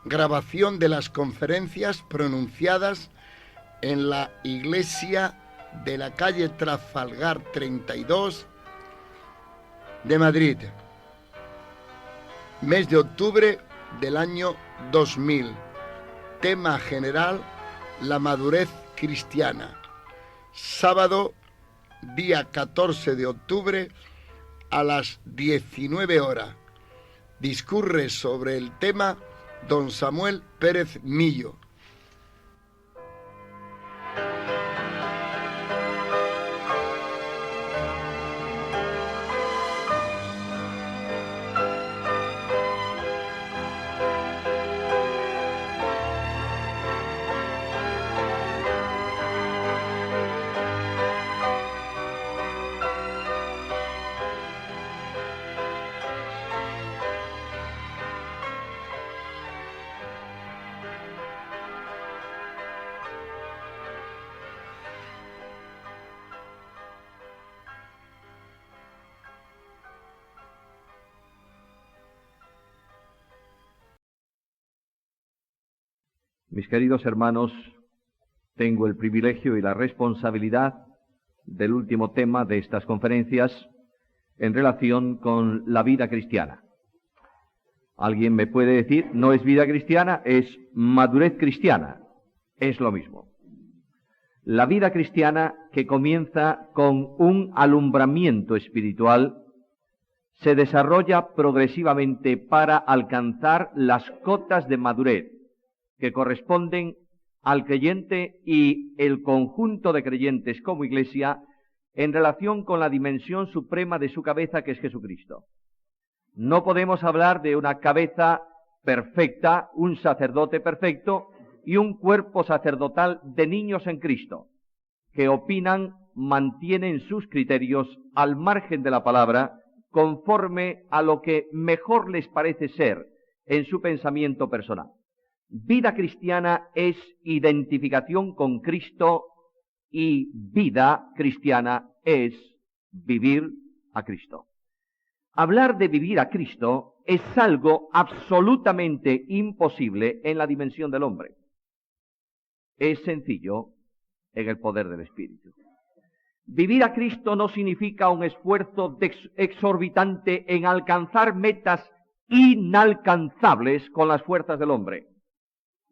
grabación de las conferencias pronunciadas en la iglesia de la calle Trafalgar 32 de Madrid, mes de octubre del año 2000. Tema general: la madurez cristiana. Sábado, día 14 de octubre, a las 19 horas. Discurre sobre el tema don Samuel Pérez Millo. Mis queridos hermanos, tengo el privilegio y la responsabilidad del último tema de estas conferencias en relación con la vida cristiana. Alguien me puede decir, no es vida cristiana, es madurez cristiana. Es lo mismo. La vida cristiana, que comienza con un alumbramiento espiritual, se desarrolla progresivamente para alcanzar las cotas de madurez que corresponden al creyente y el conjunto de creyentes como iglesia en relación con la dimensión suprema de su cabeza, que es Jesucristo. No podemos hablar de una cabeza perfecta, un sacerdote perfecto y un cuerpo sacerdotal de niños en Cristo, que opinan, mantienen sus criterios al margen de la palabra, conforme a lo que mejor les parece ser en su pensamiento personal. Vida cristiana es identificación con Cristo y vida cristiana es vivir a Cristo. Hablar de vivir a Cristo es algo absolutamente imposible en la dimensión del hombre. Es sencillo en el poder del Espíritu. Vivir a Cristo no significa un esfuerzo exorbitante en alcanzar metas inalcanzables con las fuerzas del hombre.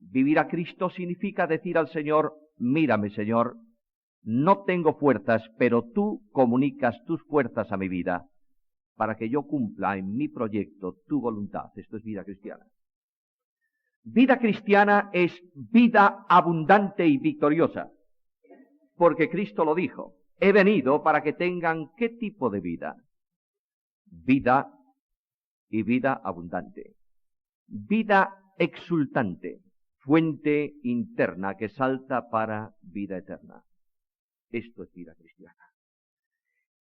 Vivir a Cristo significa decir al Señor, mírame, Señor, no tengo fuerzas, pero tú comunicas tus fuerzas a mi vida para que yo cumpla en mi proyecto tu voluntad. Esto es vida cristiana. Vida cristiana es vida abundante y victoriosa, porque Cristo lo dijo. He venido para que tengan ¿qué tipo de vida? Vida y vida abundante. Vida exultante, fuente interna que salta para vida eterna. Esto es vida cristiana.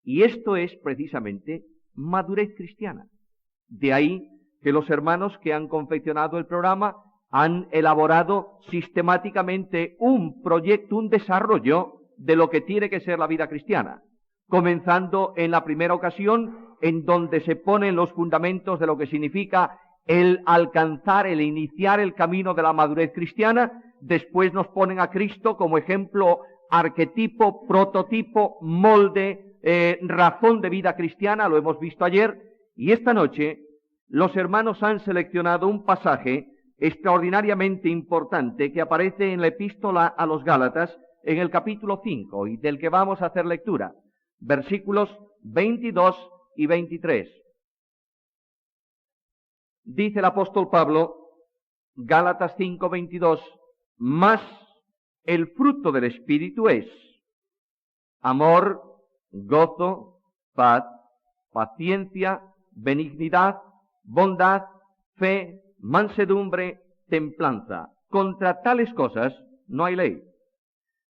Y esto es precisamente madurez cristiana. De ahí que los hermanos que han confeccionado el programa han elaborado sistemáticamente un proyecto, un desarrollo de lo que tiene que ser la vida cristiana, comenzando en la primera ocasión en donde se ponen los fundamentos de lo que significa el alcanzar, el iniciar el camino de la madurez cristiana. Después nos ponen a Cristo como ejemplo, arquetipo, prototipo, molde, razón de vida cristiana, lo hemos visto ayer, y esta noche los hermanos han seleccionado un pasaje extraordinariamente importante que aparece en la epístola a los Gálatas, en el capítulo 5, y del que vamos a hacer lectura, versículos 22 y 23. Dice el apóstol Pablo, Gálatas 5, 22, mas el fruto del Espíritu es amor, gozo, paz, paciencia, benignidad, bondad, fe, mansedumbre, templanza. Contra tales cosas no hay ley.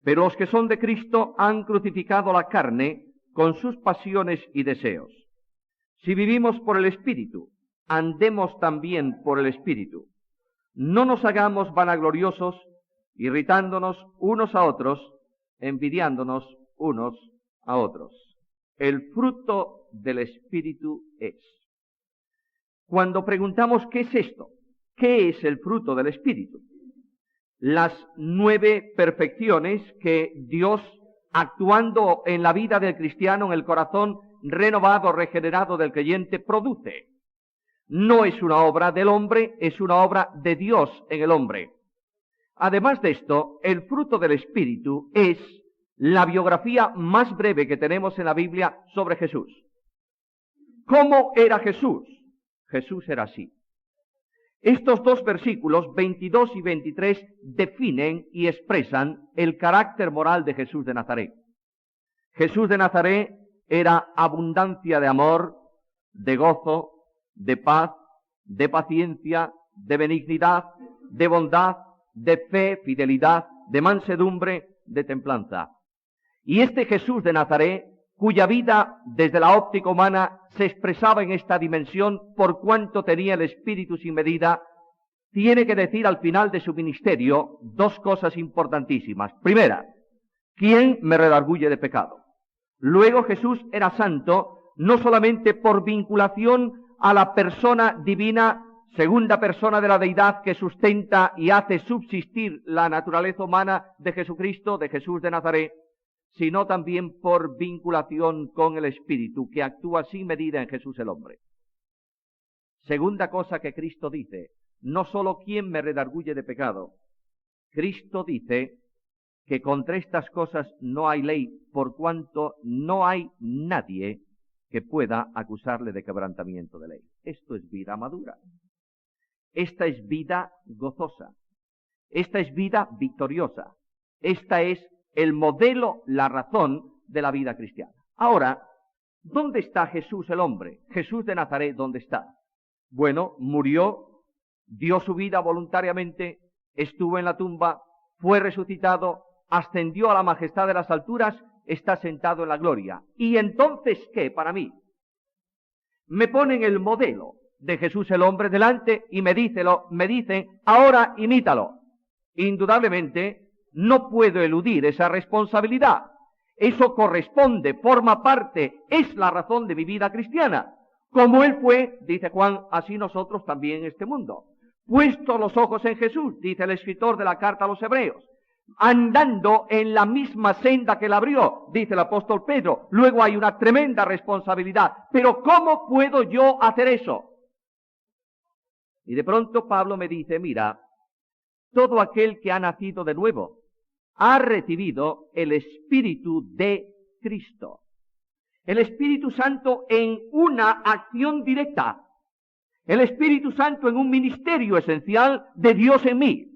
Pero los que son de Cristo han crucificado la carne con sus pasiones y deseos. Si vivimos por el Espíritu, andemos también por el Espíritu. No nos hagamos vanagloriosos, irritándonos unos a otros, envidiándonos unos a otros. El fruto del Espíritu es. Cuando preguntamos ¿qué es esto? ¿qué es el fruto del Espíritu? Las 9 perfecciones que Dios, actuando en la vida del cristiano, en el corazón renovado, regenerado del creyente, produce. No es una obra del hombre, es una obra de Dios en el hombre. Además de esto, el fruto del Espíritu es la biografía más breve que tenemos en la Biblia sobre Jesús. ¿Cómo era Jesús? Jesús era así. Estos 2 versículos, 22 y 23, definen y expresan el carácter moral de Jesús de Nazaret. Jesús de Nazaret era abundancia de amor, de gozo, de paz, de paciencia, de benignidad, de bondad, de fe, fidelidad, de mansedumbre, de templanza. Y este Jesús de Nazaret, cuya vida desde la óptica humana se expresaba en esta dimensión por cuanto tenía el Espíritu sin medida, tiene que decir al final de su ministerio 2 cosas importantísimas. Primera, ¿quién me redarguye de pecado? Luego Jesús era santo no solamente por vinculación a la persona divina, segunda persona de la deidad que sustenta y hace subsistir la naturaleza humana de Jesucristo, de Jesús de Nazaret, sino también por vinculación con el Espíritu, que actúa sin medida en Jesús el hombre. Segunda cosa que Cristo dice, no solo quién me redarguye de pecado, Cristo dice que contra estas cosas no hay ley, por cuanto no hay nadie que pueda acusarle de quebrantamiento de ley. Esto es vida madura. Esta es vida gozosa. Esta es vida victoriosa. Esta es el modelo, la razón de la vida cristiana. Ahora, ¿dónde está Jesús el hombre? Jesús de Nazaret, ¿dónde está? Bueno, murió, dio su vida voluntariamente, estuvo en la tumba, fue resucitado, ascendió a la majestad de las alturas, está sentado en la gloria. ¿Y entonces qué para mí? Me ponen el modelo de Jesús el hombre delante y me dicen, ahora imítalo. Indudablemente, no puedo eludir esa responsabilidad. Eso corresponde, forma parte, es la razón de mi vida cristiana. Como Él fue, dice Juan, así nosotros también en este mundo. Puesto los ojos en Jesús, dice el escritor de la carta a los Hebreos. Andando en la misma senda que él abrió, dice el apóstol Pedro. Luego hay una tremenda responsabilidad. Pero ¿cómo puedo yo hacer eso? Y de pronto Pablo me dice, mira, todo aquel que ha nacido de nuevo ha recibido el Espíritu de Cristo. El Espíritu Santo en una acción directa. El Espíritu Santo en un ministerio esencial de Dios en mí.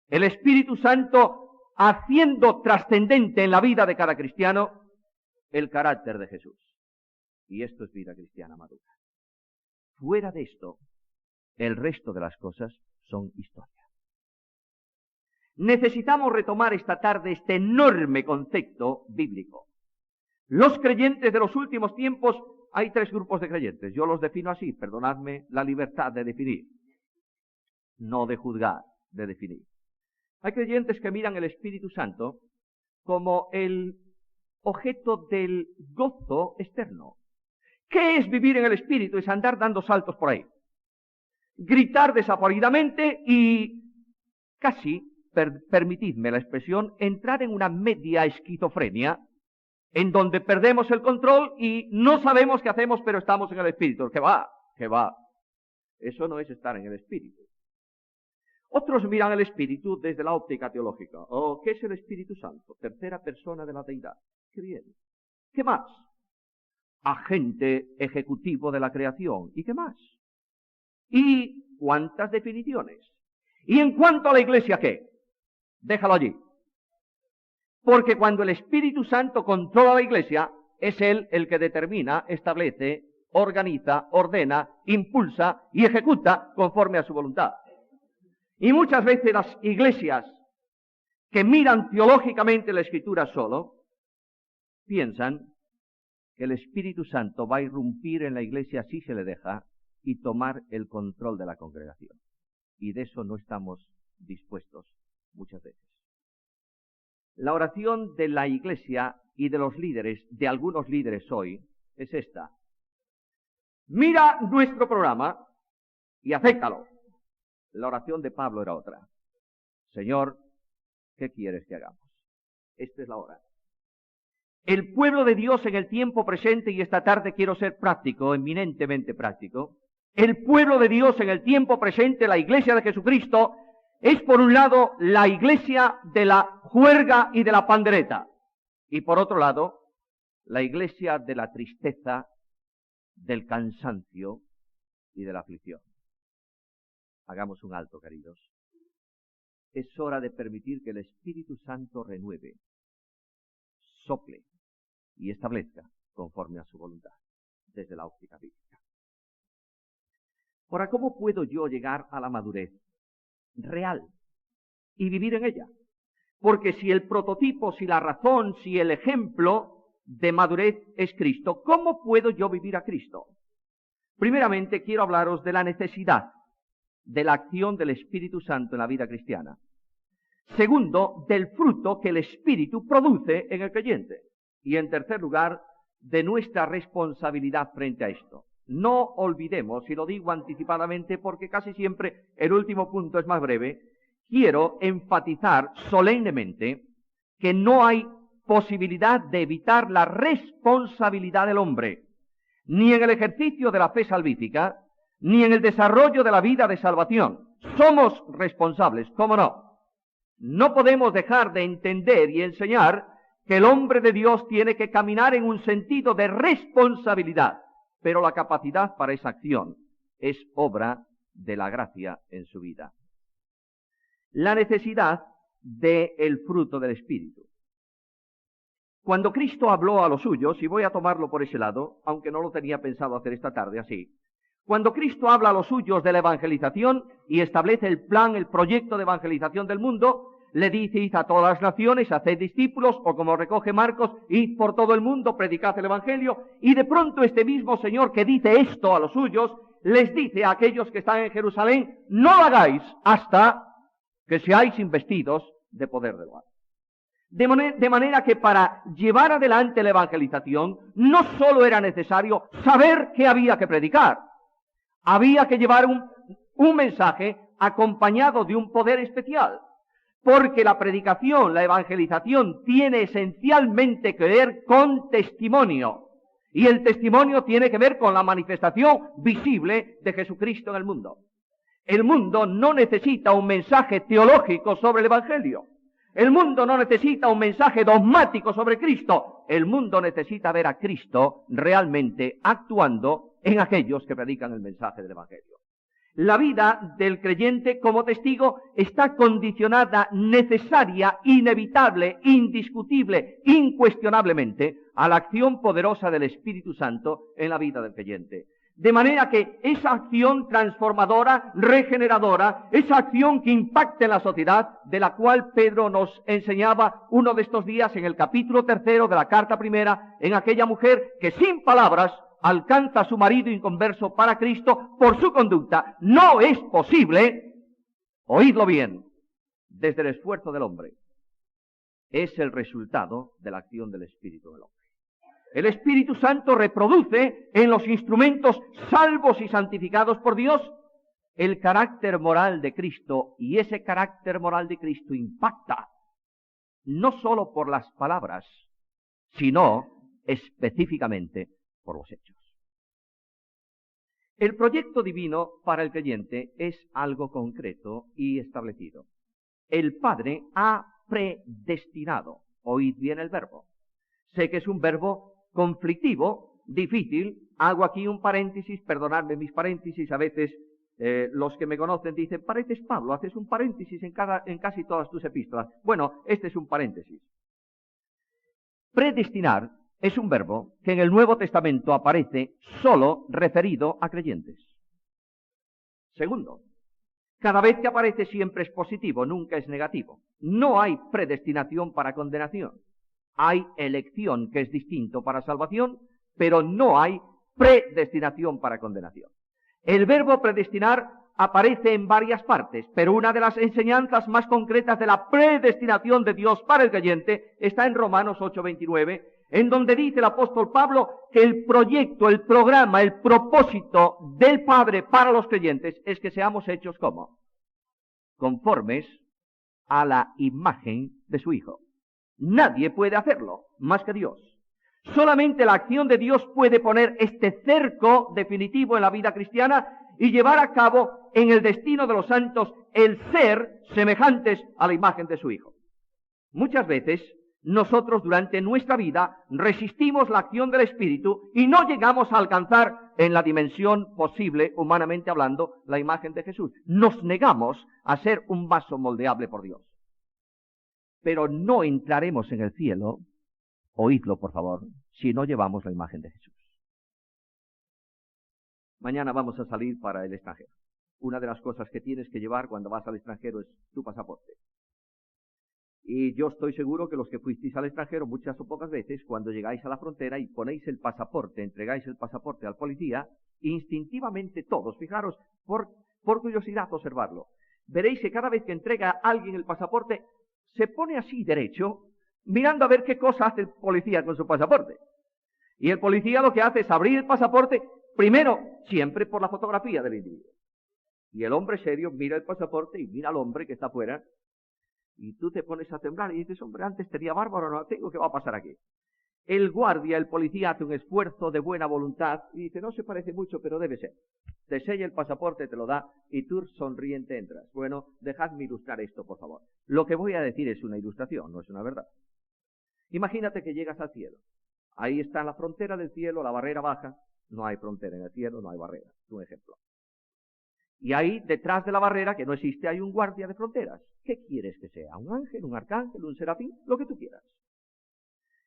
El Espíritu Santo haciendo trascendente en la vida de cada cristiano el carácter de Jesús. Y esto es vida cristiana madura. Fuera de esto, el resto de las cosas son historia. Necesitamos retomar esta tarde este enorme concepto bíblico. Los creyentes de los últimos tiempos, hay 3 grupos de creyentes. Yo los defino así, perdonadme la libertad de definir. No de juzgar, de definir. Hay creyentes que miran el Espíritu Santo como el objeto del gozo externo. ¿Qué es vivir en el Espíritu? Es andar dando saltos por ahí. Gritar desaforadamente y casi, permitidme la expresión, entrar en una media esquizofrenia en donde perdemos el control y no sabemos qué hacemos, pero estamos en el Espíritu. ¿Qué va? ¿Qué va? Eso no es estar en el Espíritu. Otros miran el Espíritu desde la óptica teológica. Oh, ¿qué es el Espíritu Santo? Tercera persona de la deidad. Qué bien. ¿Qué más? Agente ejecutivo de la creación. ¿Y qué más? ¿Y cuántas definiciones? ¿Y en cuanto a la Iglesia qué? Déjalo allí. Porque cuando el Espíritu Santo controla la Iglesia, es Él el que determina, establece, organiza, ordena, impulsa y ejecuta conforme a su voluntad. Y muchas veces las iglesias que miran teológicamente la Escritura solo, piensan que el Espíritu Santo va a irrumpir en la iglesia si se le deja y tomar el control de la congregación. Y de eso no estamos dispuestos muchas veces. La oración de la iglesia y de los líderes, de algunos líderes hoy, es esta. Mira nuestro programa y acéptalo. La oración de Pablo era otra. Señor, ¿qué quieres que hagamos? Esta es la hora. El pueblo de Dios en el tiempo presente, y esta tarde quiero ser práctico, eminentemente práctico, el pueblo de Dios en el tiempo presente, la iglesia de Jesucristo, es por un lado la iglesia de la juerga y de la pandereta, y por otro lado, la iglesia de la tristeza, del cansancio y de la aflicción. Hagamos un alto, queridos. Es hora de permitir que el Espíritu Santo renueve, sople y establezca conforme a su voluntad, desde la óptica bíblica. Ahora, ¿cómo puedo yo llegar a la madurez real y vivir en ella? Porque si el prototipo, si la razón, si el ejemplo de madurez es Cristo, ¿cómo puedo yo vivir a Cristo? Primeramente, quiero hablaros de la necesidad de la acción del Espíritu Santo en la vida cristiana. Segundo, del fruto que el Espíritu produce en el creyente. Y en tercer lugar, de nuestra responsabilidad frente a esto. No olvidemos, y lo digo anticipadamente porque casi siempre el último punto es más breve, quiero enfatizar solemnemente que no hay posibilidad de evitar la responsabilidad del hombre, ni en el ejercicio de la fe salvífica, ni en el desarrollo de la vida de salvación. Somos responsables, ¿cómo no? No podemos dejar de entender y enseñar que el hombre de Dios tiene que caminar en un sentido de responsabilidad, pero la capacidad para esa acción es obra de la gracia en su vida. La necesidad del fruto del Espíritu. Cuando Cristo habló a los suyos, y voy a tomarlo por ese lado, aunque no lo tenía pensado hacer esta tarde así, cuando Cristo habla a los suyos de la evangelización y establece el plan, el proyecto de evangelización del mundo, le dice: id a todas las naciones, haced discípulos, o como recoge Marcos, id por todo el mundo, predicad el evangelio, y de pronto este mismo Señor que dice esto a los suyos, les dice a aquellos que están en Jerusalén: no lo hagáis hasta que seáis investidos de poder de lo alto. De manera que para llevar adelante la evangelización no solo era necesario saber qué había que predicar, había que llevar un mensaje acompañado de un poder especial, porque la predicación, la evangelización tiene esencialmente que ver con testimonio, y el testimonio tiene que ver con la manifestación visible de Jesucristo en el mundo. El mundo no necesita un mensaje teológico sobre el evangelio. El mundo no necesita un mensaje dogmático sobre Cristo. El mundo necesita ver a Cristo realmente actuando en aquellos que predican el mensaje del evangelio. La vida del creyente como testigo está condicionada necesaria, inevitable, indiscutible, incuestionablemente a la acción poderosa del Espíritu Santo en la vida del creyente. De manera que esa acción transformadora, regeneradora, esa acción que impacta en la sociedad, de la cual Pedro nos enseñaba uno de estos días en el capítulo 3 de la carta primera, en aquella mujer que sin palabras alcanza a su marido inconverso para Cristo por su conducta, no es posible, oídlo bien, desde el esfuerzo del hombre. Es el resultado de la acción del Espíritu del hombre. El Espíritu Santo reproduce en los instrumentos salvos y santificados por Dios el carácter moral de Cristo, y ese carácter moral de Cristo impacta no sólo por las palabras, sino específicamente por los hechos. El proyecto divino para el creyente es algo concreto y establecido. El Padre ha predestinado. Oíd bien el verbo. Sé que es un verbo conflictivo, difícil. Hago aquí un paréntesis, perdonadme mis paréntesis. A veces los que me conocen dicen: pareces Pablo, haces un paréntesis en casi todas tus epístolas. Bueno, este es un paréntesis. Predestinar es un verbo que en el Nuevo Testamento aparece solo referido a creyentes. Segundo, cada vez que aparece siempre es positivo, nunca es negativo. No hay predestinación para condenación. Hay elección, que es distinto, para salvación, pero no hay predestinación para condenación. El verbo predestinar aparece en varias partes, pero una de las enseñanzas más concretas de la predestinación de Dios para el creyente está en Romanos 8:29, en donde dice el apóstol Pablo que el proyecto, el programa, el propósito del Padre para los creyentes es que seamos hechos ¿cómo? conformes a la imagen de su Hijo. Nadie puede hacerlo más que Dios. Solamente la acción de Dios puede poner este cerco definitivo en la vida cristiana y llevar a cabo en el destino de los santos el ser semejantes a la imagen de su Hijo. Muchas veces nosotros durante nuestra vida resistimos la acción del Espíritu y no llegamos a alcanzar en la dimensión posible, humanamente hablando, la imagen de Jesús. Nos negamos a ser un vaso moldeable por Dios. Pero no entraremos en el cielo, oídlo por favor, si no llevamos la imagen de Jesús. Mañana vamos a salir para el extranjero. Una de las cosas que tienes que llevar cuando vas al extranjero es tu pasaporte. Y yo estoy seguro que los que fuisteis al extranjero muchas o pocas veces, cuando llegáis a la frontera y ponéis el pasaporte, entregáis el pasaporte al policía, instintivamente todos, fijaros, por curiosidad observarlo, veréis que cada vez que entrega a alguien el pasaporte, se pone así derecho, mirando a ver qué cosa hace el policía con su pasaporte. Y el policía lo que hace es abrir el pasaporte, primero, siempre por la fotografía del individuo. Y el hombre serio mira el pasaporte y mira al hombre que está afuera, y tú te pones a temblar y dices, hombre, antes tenía bárbaro, no tengo, ¿qué va a pasar aquí? El guardia, el policía, hace un esfuerzo de buena voluntad y dice, no se parece mucho, pero debe ser. Te sella el pasaporte, te lo da y tú sonriente entras. Bueno, dejadme ilustrar esto, por favor. Lo que voy a decir es una ilustración, no es una verdad. Imagínate que llegas al cielo. Ahí está la frontera del cielo, la barrera baja. No hay frontera en el cielo, no hay barrera. Es un ejemplo. Y ahí, detrás de la barrera, que no existe, hay un guardia de fronteras. ¿Qué quieres que sea? ¿Un ángel, un arcángel, un serafín? Lo que tú quieras.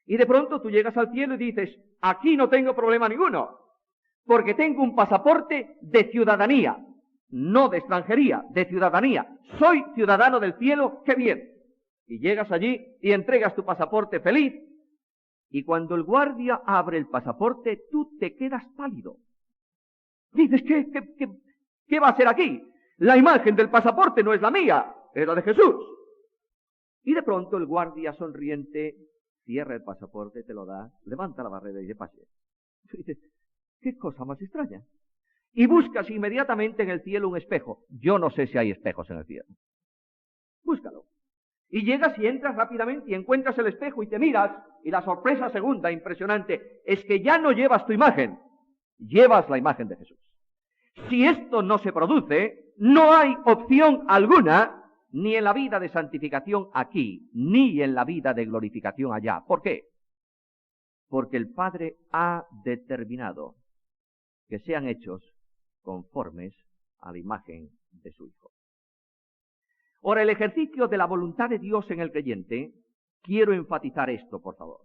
Y de pronto tú llegas al cielo y dices, aquí no tengo problema ninguno, porque tengo un pasaporte de ciudadanía, no de extranjería, de ciudadanía. Soy ciudadano del cielo, ¡qué bien! Y llegas allí y entregas tu pasaporte feliz, y cuando el guardia abre el pasaporte, tú te quedas pálido. Dices, ¿qué va a ser aquí? La imagen del pasaporte no es la mía, es la de Jesús. Y de pronto el guardia sonriente cierra el pasaporte, te lo da, levanta la barrera y dice, pase. Y dices, qué cosa más extraña. Y buscas inmediatamente en el cielo un espejo. Yo no sé si hay espejos en el cielo. Búscalo. Y llegas y entras rápidamente y encuentras el espejo y te miras, y la sorpresa segunda, impresionante, es que ya no llevas tu imagen, llevas la imagen de Jesús. Si esto no se produce, no hay opción alguna, ni en la vida de santificación aquí, ni en la vida de glorificación allá. ¿Por qué? Porque el Padre ha determinado que sean hechos conformes a la imagen de su Hijo. Ahora, el ejercicio de la voluntad de Dios en el creyente, quiero enfatizar esto, por favor,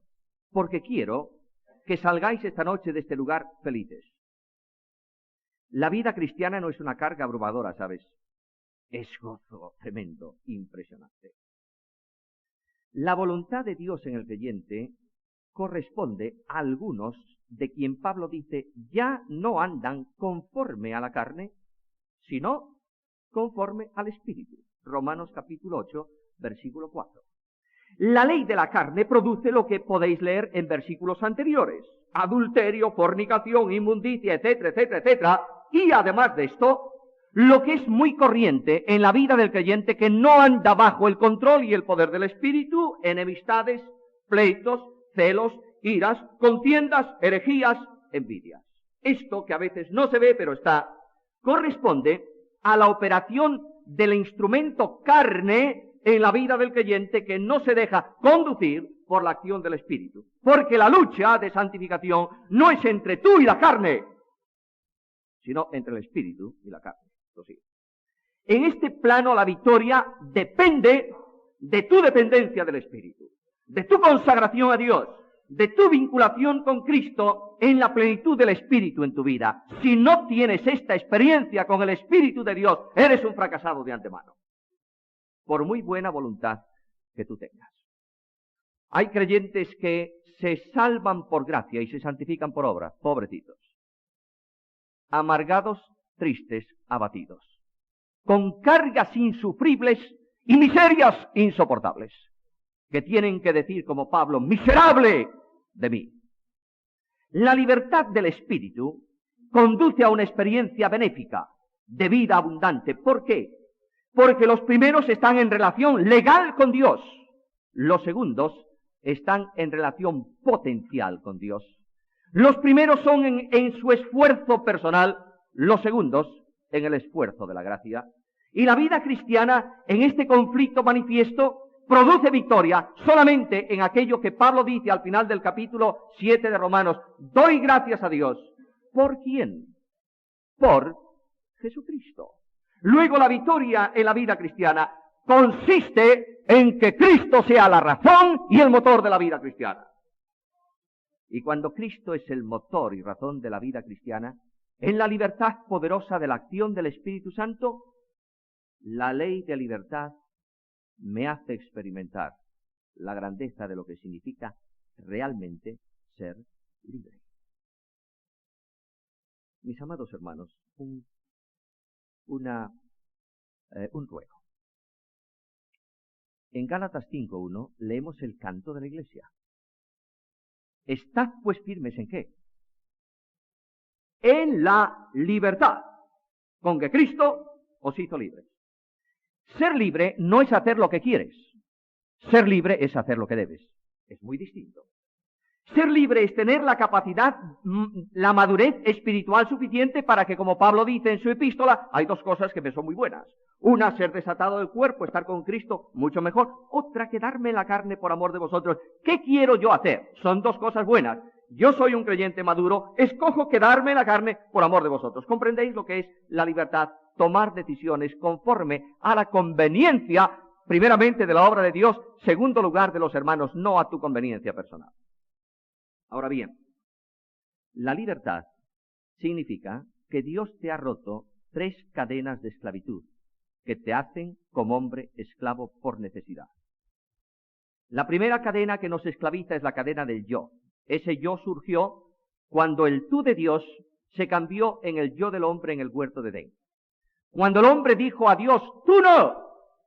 porque quiero que salgáis esta noche de este lugar felices. La vida cristiana no es una carga abrumadora, ¿sabes? Es gozo tremendo, impresionante. La voluntad de Dios en el creyente corresponde a algunos de quien Pablo dice, ya no andan conforme a la carne, sino conforme al Espíritu. Romanos capítulo 8, versículo 4. La ley de la carne produce lo que podéis leer en versículos anteriores. Adulterio, fornicación, inmundicia, etcétera, etcétera, etcétera. Y además de esto, lo que es muy corriente en la vida del creyente que no anda bajo el control y el poder del Espíritu, enemistades, pleitos, celos, iras, contiendas, herejías, envidias. Esto que a veces no se ve, pero está, corresponde a la operación del instrumento carne en la vida del creyente que no se deja conducir por la acción del Espíritu. Porque la lucha de santificación no es entre tú y la carne, sino entre el Espíritu y la carne. En este plano la victoria depende de tu dependencia del Espíritu, de tu consagración a Dios, de tu vinculación con Cristo en la plenitud del Espíritu en tu vida. Si no tienes esta experiencia con el Espíritu de Dios, eres un fracasado de antemano, por muy buena voluntad que tú tengas. Hay creyentes que se salvan por gracia y se santifican por obra, pobrecitos, amargados, tristes, abatidos, con cargas insufribles y miserias insoportables, que tienen que decir como Pablo, miserable de mí. La libertad del Espíritu conduce a una experiencia benéfica, de vida abundante. ¿Por qué? porque los primeros están en relación legal con Dios, los segundos están en relación potencial con Dios. Los primeros son en su esfuerzo personal, los segundos en el esfuerzo de la gracia. Y la vida cristiana en este conflicto manifiesto produce victoria solamente en aquello que Pablo dice al final del capítulo 7 de Romanos: doy gracias a Dios. ¿Por quién? Por Jesucristo. Luego la victoria en la vida cristiana consiste en que Cristo sea la razón y el motor de la vida cristiana. Y cuando Cristo es el motor y razón de la vida cristiana, en la libertad poderosa de la acción del Espíritu Santo, la ley de libertad me hace experimentar la grandeza de lo que significa realmente ser libre. Mis amados hermanos, un ruego. En Gálatas 5:1 leemos el canto de la Iglesia. Estad pues firmes ¿en qué? En la libertad con que Cristo os hizo libres. Ser libre no es hacer lo que quieres. Ser libre es hacer lo que debes. Es muy distinto. Ser libre es tener la capacidad, la madurez espiritual suficiente para que, como Pablo dice en su epístola, hay dos cosas que me son muy buenas. Una, ser desatado del cuerpo, estar con Cristo, mucho mejor. Otra, quedarme en la carne por amor de vosotros. ¿Qué quiero yo hacer? Son dos cosas buenas. Yo soy un creyente maduro, escojo quedarme en la carne por amor de vosotros. ¿Comprendéis lo que es la libertad? Tomar decisiones conforme a la conveniencia, primeramente de la obra de Dios, segundo lugar de los hermanos, no a tu conveniencia personal. Ahora bien, la libertad significa que Dios te ha roto 3 cadenas de esclavitud que te hacen como hombre esclavo por necesidad. La primera cadena que nos esclaviza es la cadena del yo. Ese yo surgió cuando el tú de Dios se cambió en el yo del hombre en el huerto de Edén. Cuando el hombre dijo a Dios, tú no,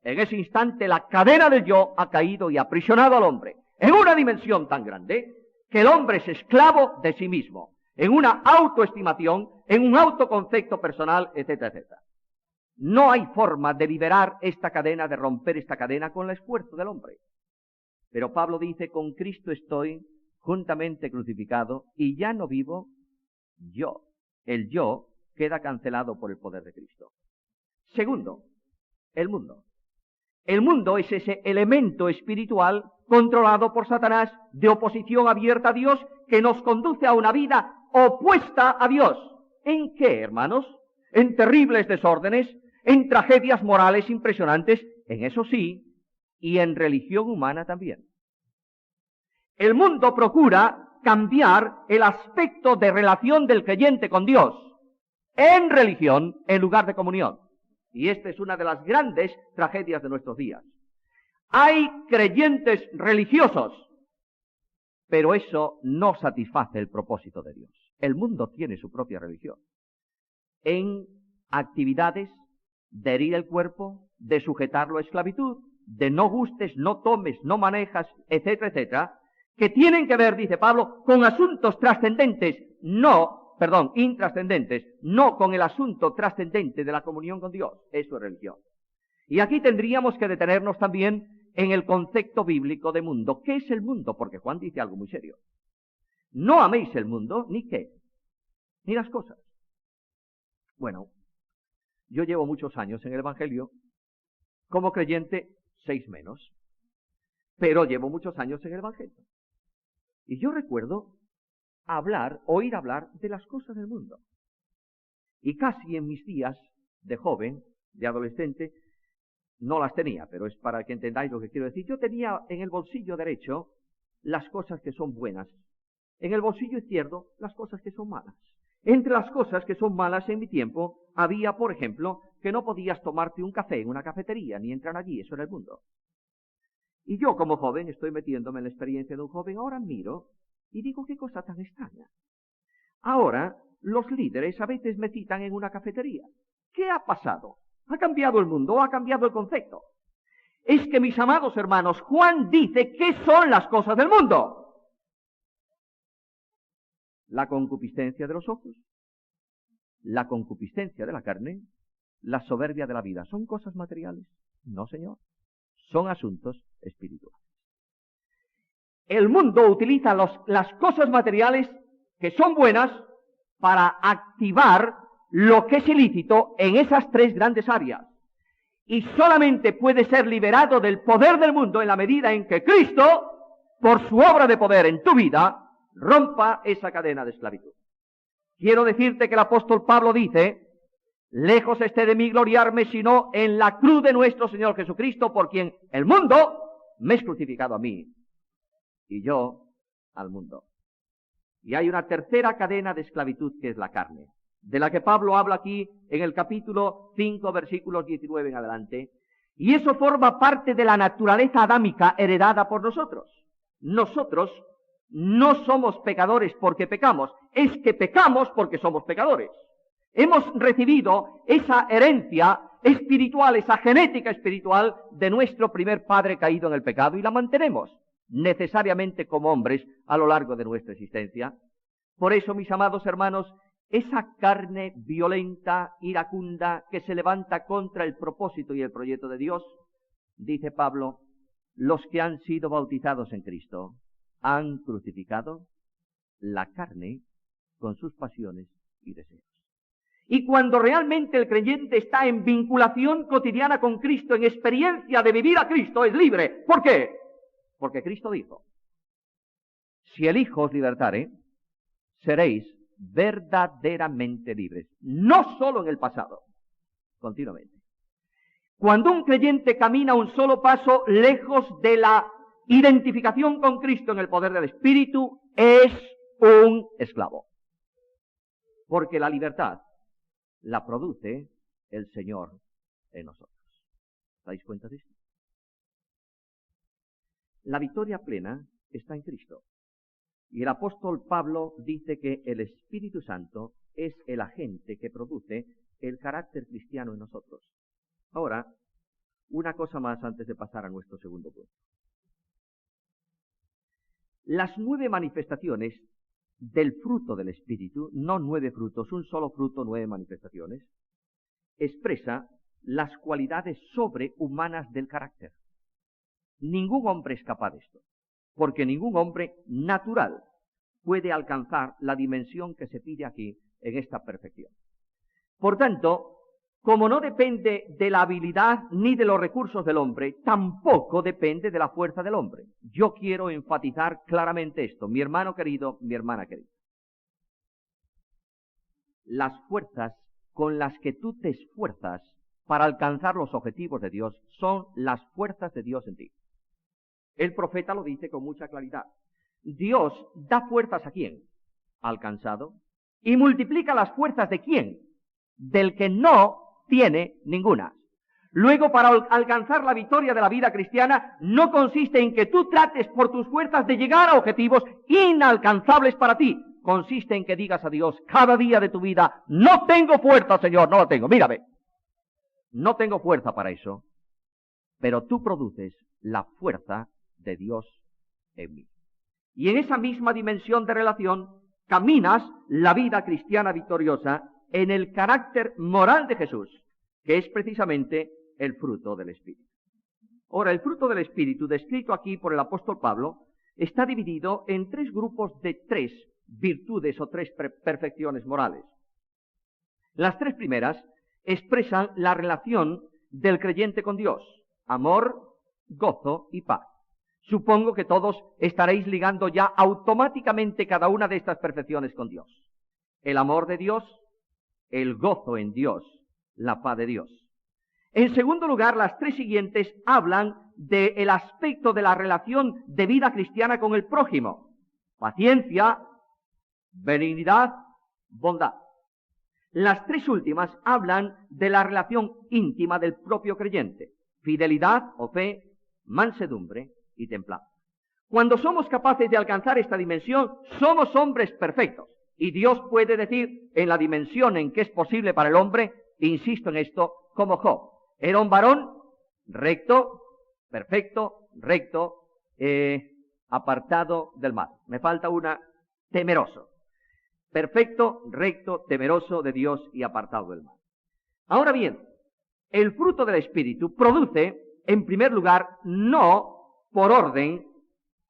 en ese instante la cadena del yo ha caído y ha aprisionado al hombre en una dimensión tan grande que el hombre es esclavo de sí mismo, en una autoestimación, en un autoconcepto personal, etcétera, etcétera. No hay forma de liberar esta cadena, de romper esta cadena con el esfuerzo del hombre. Pero Pablo dice, con Cristo estoy juntamente crucificado y ya no vivo yo. El yo queda cancelado por el poder de Cristo. Segundo, el mundo. El mundo es ese elemento espiritual controlado por Satanás de oposición abierta a Dios que nos conduce a una vida opuesta a Dios. ¿En qué, hermanos? En terribles desórdenes, en tragedias morales impresionantes, en eso sí, y en religión humana también. El mundo procura cambiar el aspecto de relación del creyente con Dios en religión en lugar de comunión. Y esta es una de las grandes tragedias de nuestros días. Hay creyentes religiosos, pero eso no satisface el propósito de Dios. El mundo tiene su propia religión. En actividades de herir el cuerpo, de sujetarlo a esclavitud, de no gustes, no tomes, no manejas, etcétera, etcétera, que tienen que ver, dice Pablo, con asuntos trascendentes, intrascendentes, no con el asunto trascendente de la comunión con Dios. Eso es religión. Y aquí tendríamos que detenernos también en el concepto bíblico de mundo. ¿Qué es el mundo? Porque Juan dice algo muy serio. No améis el mundo, ni qué, ni las cosas. Bueno, yo llevo muchos años en el Evangelio, como creyente 6 menos, pero llevo muchos años en el Evangelio. Y yo recuerdo oír hablar de las cosas del mundo. Y casi en mis días de joven, de adolescente, no las tenía, pero es para que entendáis lo que quiero decir. Yo tenía en el bolsillo derecho las cosas que son buenas, en el bolsillo izquierdo las cosas que son malas. Entre las cosas que son malas en mi tiempo había, por ejemplo, que no podías tomarte un café en una cafetería, ni entrar allí, eso era el mundo. Y yo como joven, estoy metiéndome en la experiencia de un joven, ahora miro y digo, qué cosa tan extraña. Ahora los líderes a veces me citan en una cafetería. ¿Qué ha pasado? ¿Ha cambiado el mundo o ha cambiado el concepto? Es que, mis amados hermanos, Juan dice qué son las cosas del mundo. La concupiscencia de los ojos, la concupiscencia de la carne la soberbia de la vida. ¿Son cosas materiales? No, señor. Son asuntos espirituales. El mundo utiliza las cosas materiales que son buenas para activar lo que es ilícito en esas tres grandes áreas. Y solamente puede ser liberado del poder del mundo en la medida en que Cristo, por su obra de poder en tu vida, rompa esa cadena de esclavitud. Quiero decirte que el apóstol Pablo dice: lejos esté de mí gloriarme, sino en la cruz de nuestro Señor Jesucristo, por quien el mundo me es crucificado a mí, y yo al mundo. Y hay una tercera cadena de esclavitud, que es la carne, de la que Pablo habla aquí en el capítulo 5, versículos 19 en adelante. Y eso forma parte de la naturaleza adámica heredada por nosotros. Nosotros no somos pecadores porque pecamos, es que pecamos porque somos pecadores. Hemos recibido esa herencia espiritual, esa genética espiritual de nuestro primer padre caído en el pecado, y la mantenemos necesariamente como hombres a lo largo de nuestra existencia. Por eso, mis amados hermanos, esa carne violenta, iracunda, que se levanta contra el propósito y el proyecto de Dios, dice Pablo, los que han sido bautizados en Cristo han crucificado la carne con sus pasiones y deseos. Y cuando realmente el creyente está en vinculación cotidiana con Cristo, en experiencia de vivir a Cristo, es libre. ¿Por qué? Porque Cristo dijo: si el Hijo os libertare, seréis verdaderamente libres. No solo en el pasado, continuamente. Cuando un creyente camina un solo paso lejos de la identificación con Cristo en el poder del Espíritu, es un esclavo. Porque la libertad la produce el Señor en nosotros. ¿Os dais cuenta de esto? La victoria plena está en Cristo. Y el apóstol Pablo dice que el Espíritu Santo es el agente que produce el carácter cristiano en nosotros. Ahora, una cosa más antes de pasar a nuestro segundo punto. Las 9 manifestaciones del fruto del Espíritu, no 9 frutos, un solo fruto, 9 manifestaciones, expresa las cualidades sobrehumanas del carácter. Ningún hombre es capaz de esto, porque ningún hombre natural puede alcanzar la dimensión que se pide aquí en esta perfección. Por tanto, como no depende de la habilidad ni de los recursos del hombre, tampoco depende de la fuerza del hombre. Yo quiero enfatizar claramente esto, mi hermano querido, mi hermana querida. Las fuerzas con las que tú te esfuerzas para alcanzar los objetivos de Dios son las fuerzas de Dios en ti. El profeta lo dice con mucha claridad. Dios da fuerzas ¿a quién? Al cansado. Y multiplica las fuerzas ¿de quién? Del que no tiene ninguna. Luego, para alcanzar la victoria de la vida cristiana, no consiste en que tú trates por tus fuerzas de llegar a objetivos inalcanzables para ti. Consiste en que digas a Dios cada día de tu vida: no tengo fuerza, Señor, no la tengo. Mírame, no tengo fuerza para eso. Pero tú produces la fuerza de Dios en mí. Y en esa misma dimensión de relación caminas la vida cristiana victoriosa en el carácter moral de Jesús, que es precisamente el fruto del Espíritu. Ahora, el fruto del Espíritu, descrito aquí por el apóstol Pablo, está dividido en 3 grupos de 3 virtudes o 3 perfecciones morales. Las 3 primeras expresan la relación del creyente con Dios: amor, gozo y paz. Supongo que todos estaréis ligando ya automáticamente cada una de estas perfecciones con Dios. El amor de Dios, el gozo en Dios, la paz de Dios. En segundo lugar, las 3 siguientes hablan del aspecto de la relación de vida cristiana con el prójimo: paciencia, benignidad, bondad. Las 3 últimas hablan de la relación íntima del propio creyente: fidelidad o fe, mansedumbre y templanza. Cuando somos capaces de alcanzar esta dimensión, somos hombres perfectos. Y Dios puede decir, en la dimensión en que es posible para el hombre, insisto en esto, como Job: era un varón recto, perfecto, recto, apartado del mal. Me falta una: temeroso. Perfecto, recto, temeroso de Dios y apartado del mal. Ahora bien, el fruto del Espíritu produce, en primer lugar, no por orden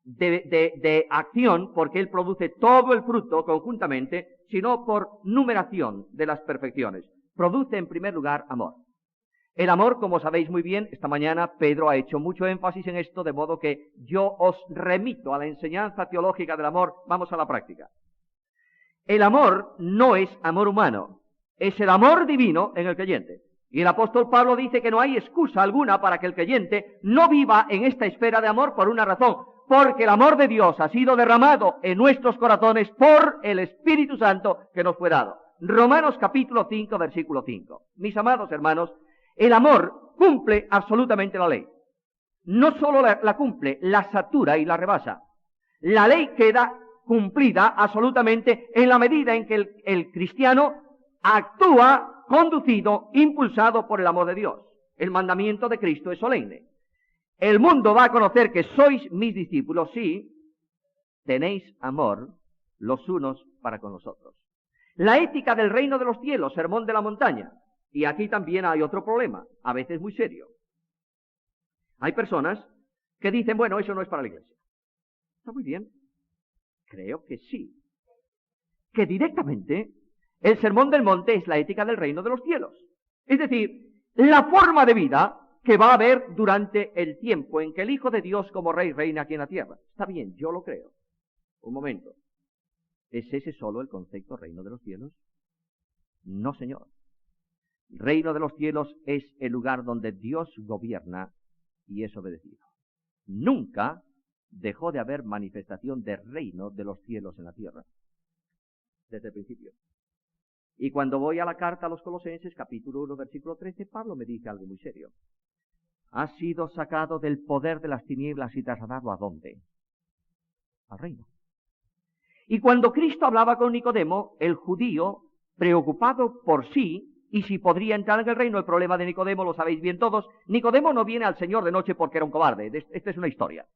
de acción, porque Él produce todo el fruto conjuntamente, sino por numeración de las perfecciones. Produce, en primer lugar, amor. El amor, como sabéis muy bien, esta mañana Pedro ha hecho mucho énfasis en esto, de modo que yo os remito a la enseñanza teológica del amor. Vamos a la práctica. El amor no es amor humano, es el amor divino en el creyente. Y el apóstol Pablo dice que no hay excusa alguna para que el creyente no viva en esta esfera de amor por una razón, porque el amor de Dios ha sido derramado en nuestros corazones por el Espíritu Santo que nos fue dado. Romanos capítulo 5, versículo 5. Mis amados hermanos, el amor cumple absolutamente la ley. No solo la cumple, la satura y la rebasa. La ley queda cumplida absolutamente en la medida en que el cristiano actúa conducido, impulsado por el amor de Dios. El mandamiento de Cristo es solemne. El mundo va a conocer que sois mis discípulos si tenéis amor los unos para con los otros. La ética del reino de los cielos, sermón de la montaña. Y aquí también hay otro problema, a veces muy serio. Hay personas que dicen, bueno, eso no es para la iglesia. Está muy bien. Creo que sí. Que directamente el sermón del monte es la ética del reino de los cielos. Es decir, la forma de vida que va a haber durante el tiempo en que el Hijo de Dios como Rey reina aquí en la tierra. Está bien, yo lo creo. Un momento. ¿Es ese solo el concepto reino de los cielos? No, señor. Reino de los cielos es el lugar donde Dios gobierna y es obedecido. Nunca dejó de haber manifestación de reino de los cielos en la tierra. Desde el principio. Y cuando voy a la carta a los Colosenses, capítulo 1, versículo 13, Pablo me dice algo muy serio. Ha sido sacado del poder de las tinieblas y trasladado ¿a dónde? Al reino. Y cuando Cristo hablaba con Nicodemo, el judío, preocupado por sí, y si podría entrar en el reino, el problema de Nicodemo lo sabéis bien todos. Nicodemo no viene al Señor de noche porque era un cobarde. Esta es una historia.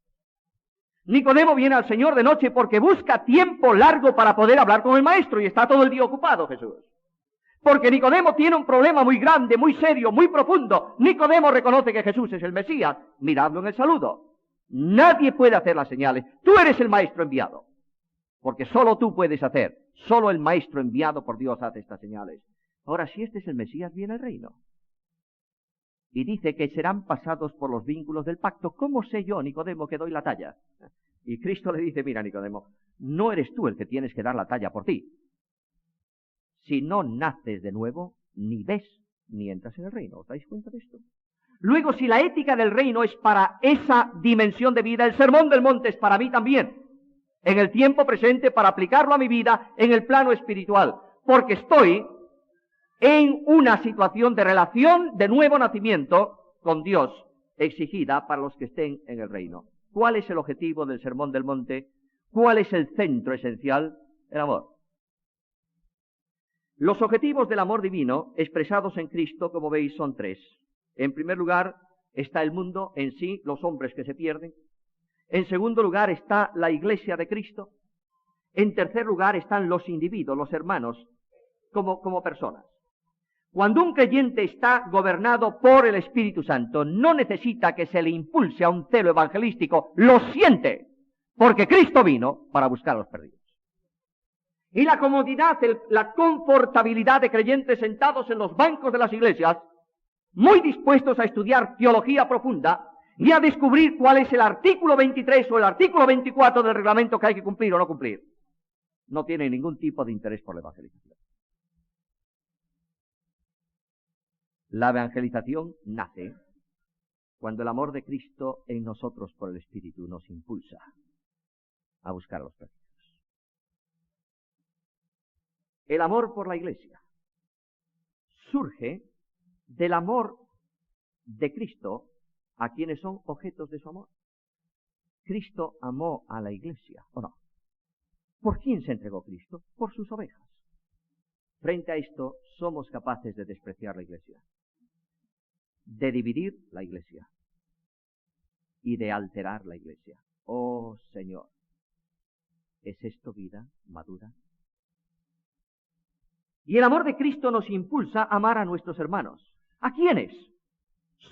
Nicodemo viene al Señor de noche porque busca tiempo largo para poder hablar con el Maestro y está todo el día ocupado, Jesús. Porque Nicodemo tiene un problema muy grande, muy serio, muy profundo. Nicodemo reconoce que Jesús es el Mesías. Miradlo en el saludo. Nadie puede hacer las señales. Tú eres el Maestro enviado. Porque solo tú puedes hacer. Solo el Maestro enviado por Dios hace estas señales. Ahora, si este es el Mesías, viene el reino. Y dice que serán pasados por los vínculos del pacto. ¿Cómo sé yo, Nicodemo, que doy la talla? Y Cristo le dice, mira, Nicodemo, no eres tú el que tienes que dar la talla por ti. Si no naces de nuevo, ni ves ni entras en el reino. ¿Os dais cuenta de esto? Luego, si la ética del reino es para esa dimensión de vida, el sermón del monte es para mí también. En el tiempo presente, para aplicarlo a mi vida en el plano espiritual. Porque estoy en una situación de relación de nuevo nacimiento con Dios, exigida para los que estén en el reino. ¿Cuál es el objetivo del Sermón del Monte? ¿Cuál es el centro esencial? El amor. Los objetivos del amor divino, expresados en Cristo, como veis, son tres. En primer lugar, está el mundo en sí, los hombres que se pierden. En segundo lugar, está la Iglesia de Cristo. En tercer lugar, están los individuos, los hermanos, como personas. Cuando un creyente está gobernado por el Espíritu Santo, no necesita que se le impulse a un celo evangelístico, lo siente, porque Cristo vino para buscar a los perdidos. Y la comodidad, la confortabilidad de creyentes sentados en los bancos de las iglesias, muy dispuestos a estudiar teología profunda y a descubrir cuál es el artículo 23 o el artículo 24 del reglamento que hay que cumplir o no cumplir, no tiene ningún tipo de interés por la evangelización. La evangelización nace cuando el amor de Cristo en nosotros por el Espíritu nos impulsa a buscar a los perdidos. El amor por la Iglesia surge del amor de Cristo a quienes son objetos de su amor. Cristo amó a la Iglesia, ¿o no? ¿Por quién se entregó Cristo? Por sus ovejas. Frente a esto, somos capaces de despreciar la Iglesia, de dividir la Iglesia y de alterar la Iglesia. Oh, Señor, ¿es esto vida madura? Y el amor de Cristo nos impulsa a amar a nuestros hermanos. ¿A quiénes?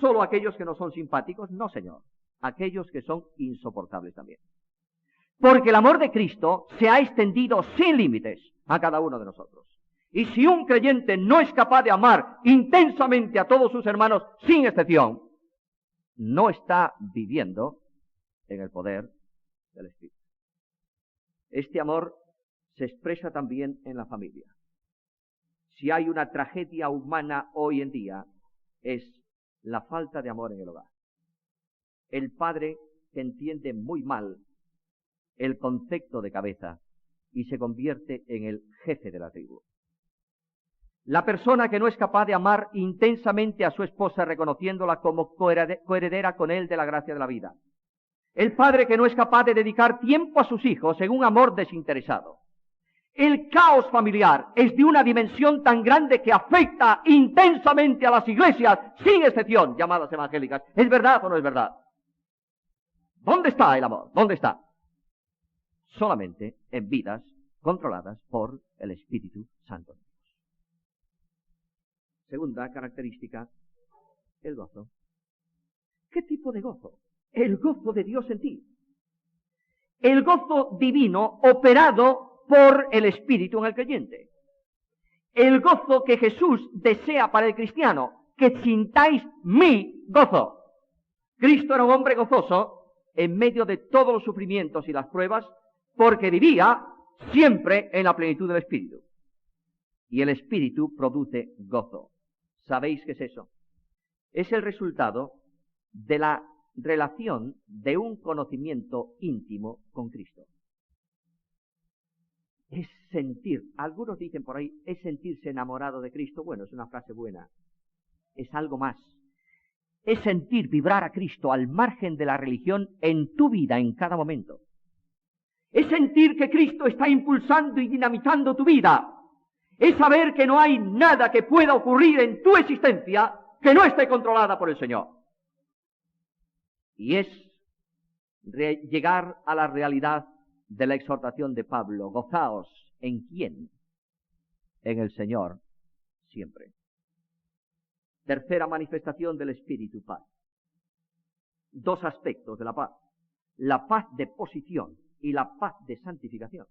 ¿Solo aquellos que no son simpáticos? No, Señor. Aquellos que son insoportables también. Porque el amor de Cristo se ha extendido sin límites a cada uno de nosotros. Y si un creyente no es capaz de amar intensamente a todos sus hermanos, sin excepción, no está viviendo en el poder del Espíritu. Este amor se expresa también en la familia. Si hay una tragedia humana hoy en día, es la falta de amor en el hogar. El padre que entiende muy mal el concepto de cabeza y se convierte en el jefe de la tribu. La persona que no es capaz de amar intensamente a su esposa reconociéndola como coheredera con él de la gracia de la vida. El padre que no es capaz de dedicar tiempo a sus hijos en un amor desinteresado. El caos familiar es de una dimensión tan grande que afecta intensamente a las iglesias, sin excepción, llamadas evangélicas. ¿Es verdad o no es verdad? ¿Dónde está el amor? ¿Dónde está? Solamente en vidas controladas por el Espíritu Santo. Segunda característica, el gozo. ¿Qué tipo de gozo? El gozo de Dios en ti. El gozo divino operado por el Espíritu en el creyente. El gozo que Jesús desea para el cristiano, que sintáis mi gozo. Cristo era un hombre gozoso en medio de todos los sufrimientos y las pruebas, porque vivía siempre en la plenitud del Espíritu. Y el Espíritu produce gozo. ¿Sabéis qué es eso? Es el resultado de la relación de un conocimiento íntimo con Cristo. Es sentir, algunos dicen por ahí, es sentirse enamorado de Cristo. Bueno, es una frase buena. Es algo más. Es sentir vibrar a Cristo al margen de la religión en tu vida en cada momento. Es sentir que Cristo está impulsando y dinamitando tu vida. Es saber que no hay nada que pueda ocurrir en tu existencia que no esté controlada por el Señor. Y es llegar a la realidad de la exhortación de Pablo. Gozaos. ¿En quién? En el Señor siempre. Tercera manifestación del Espíritu, paz. Dos aspectos de la paz. La paz de posición y la paz de santificación.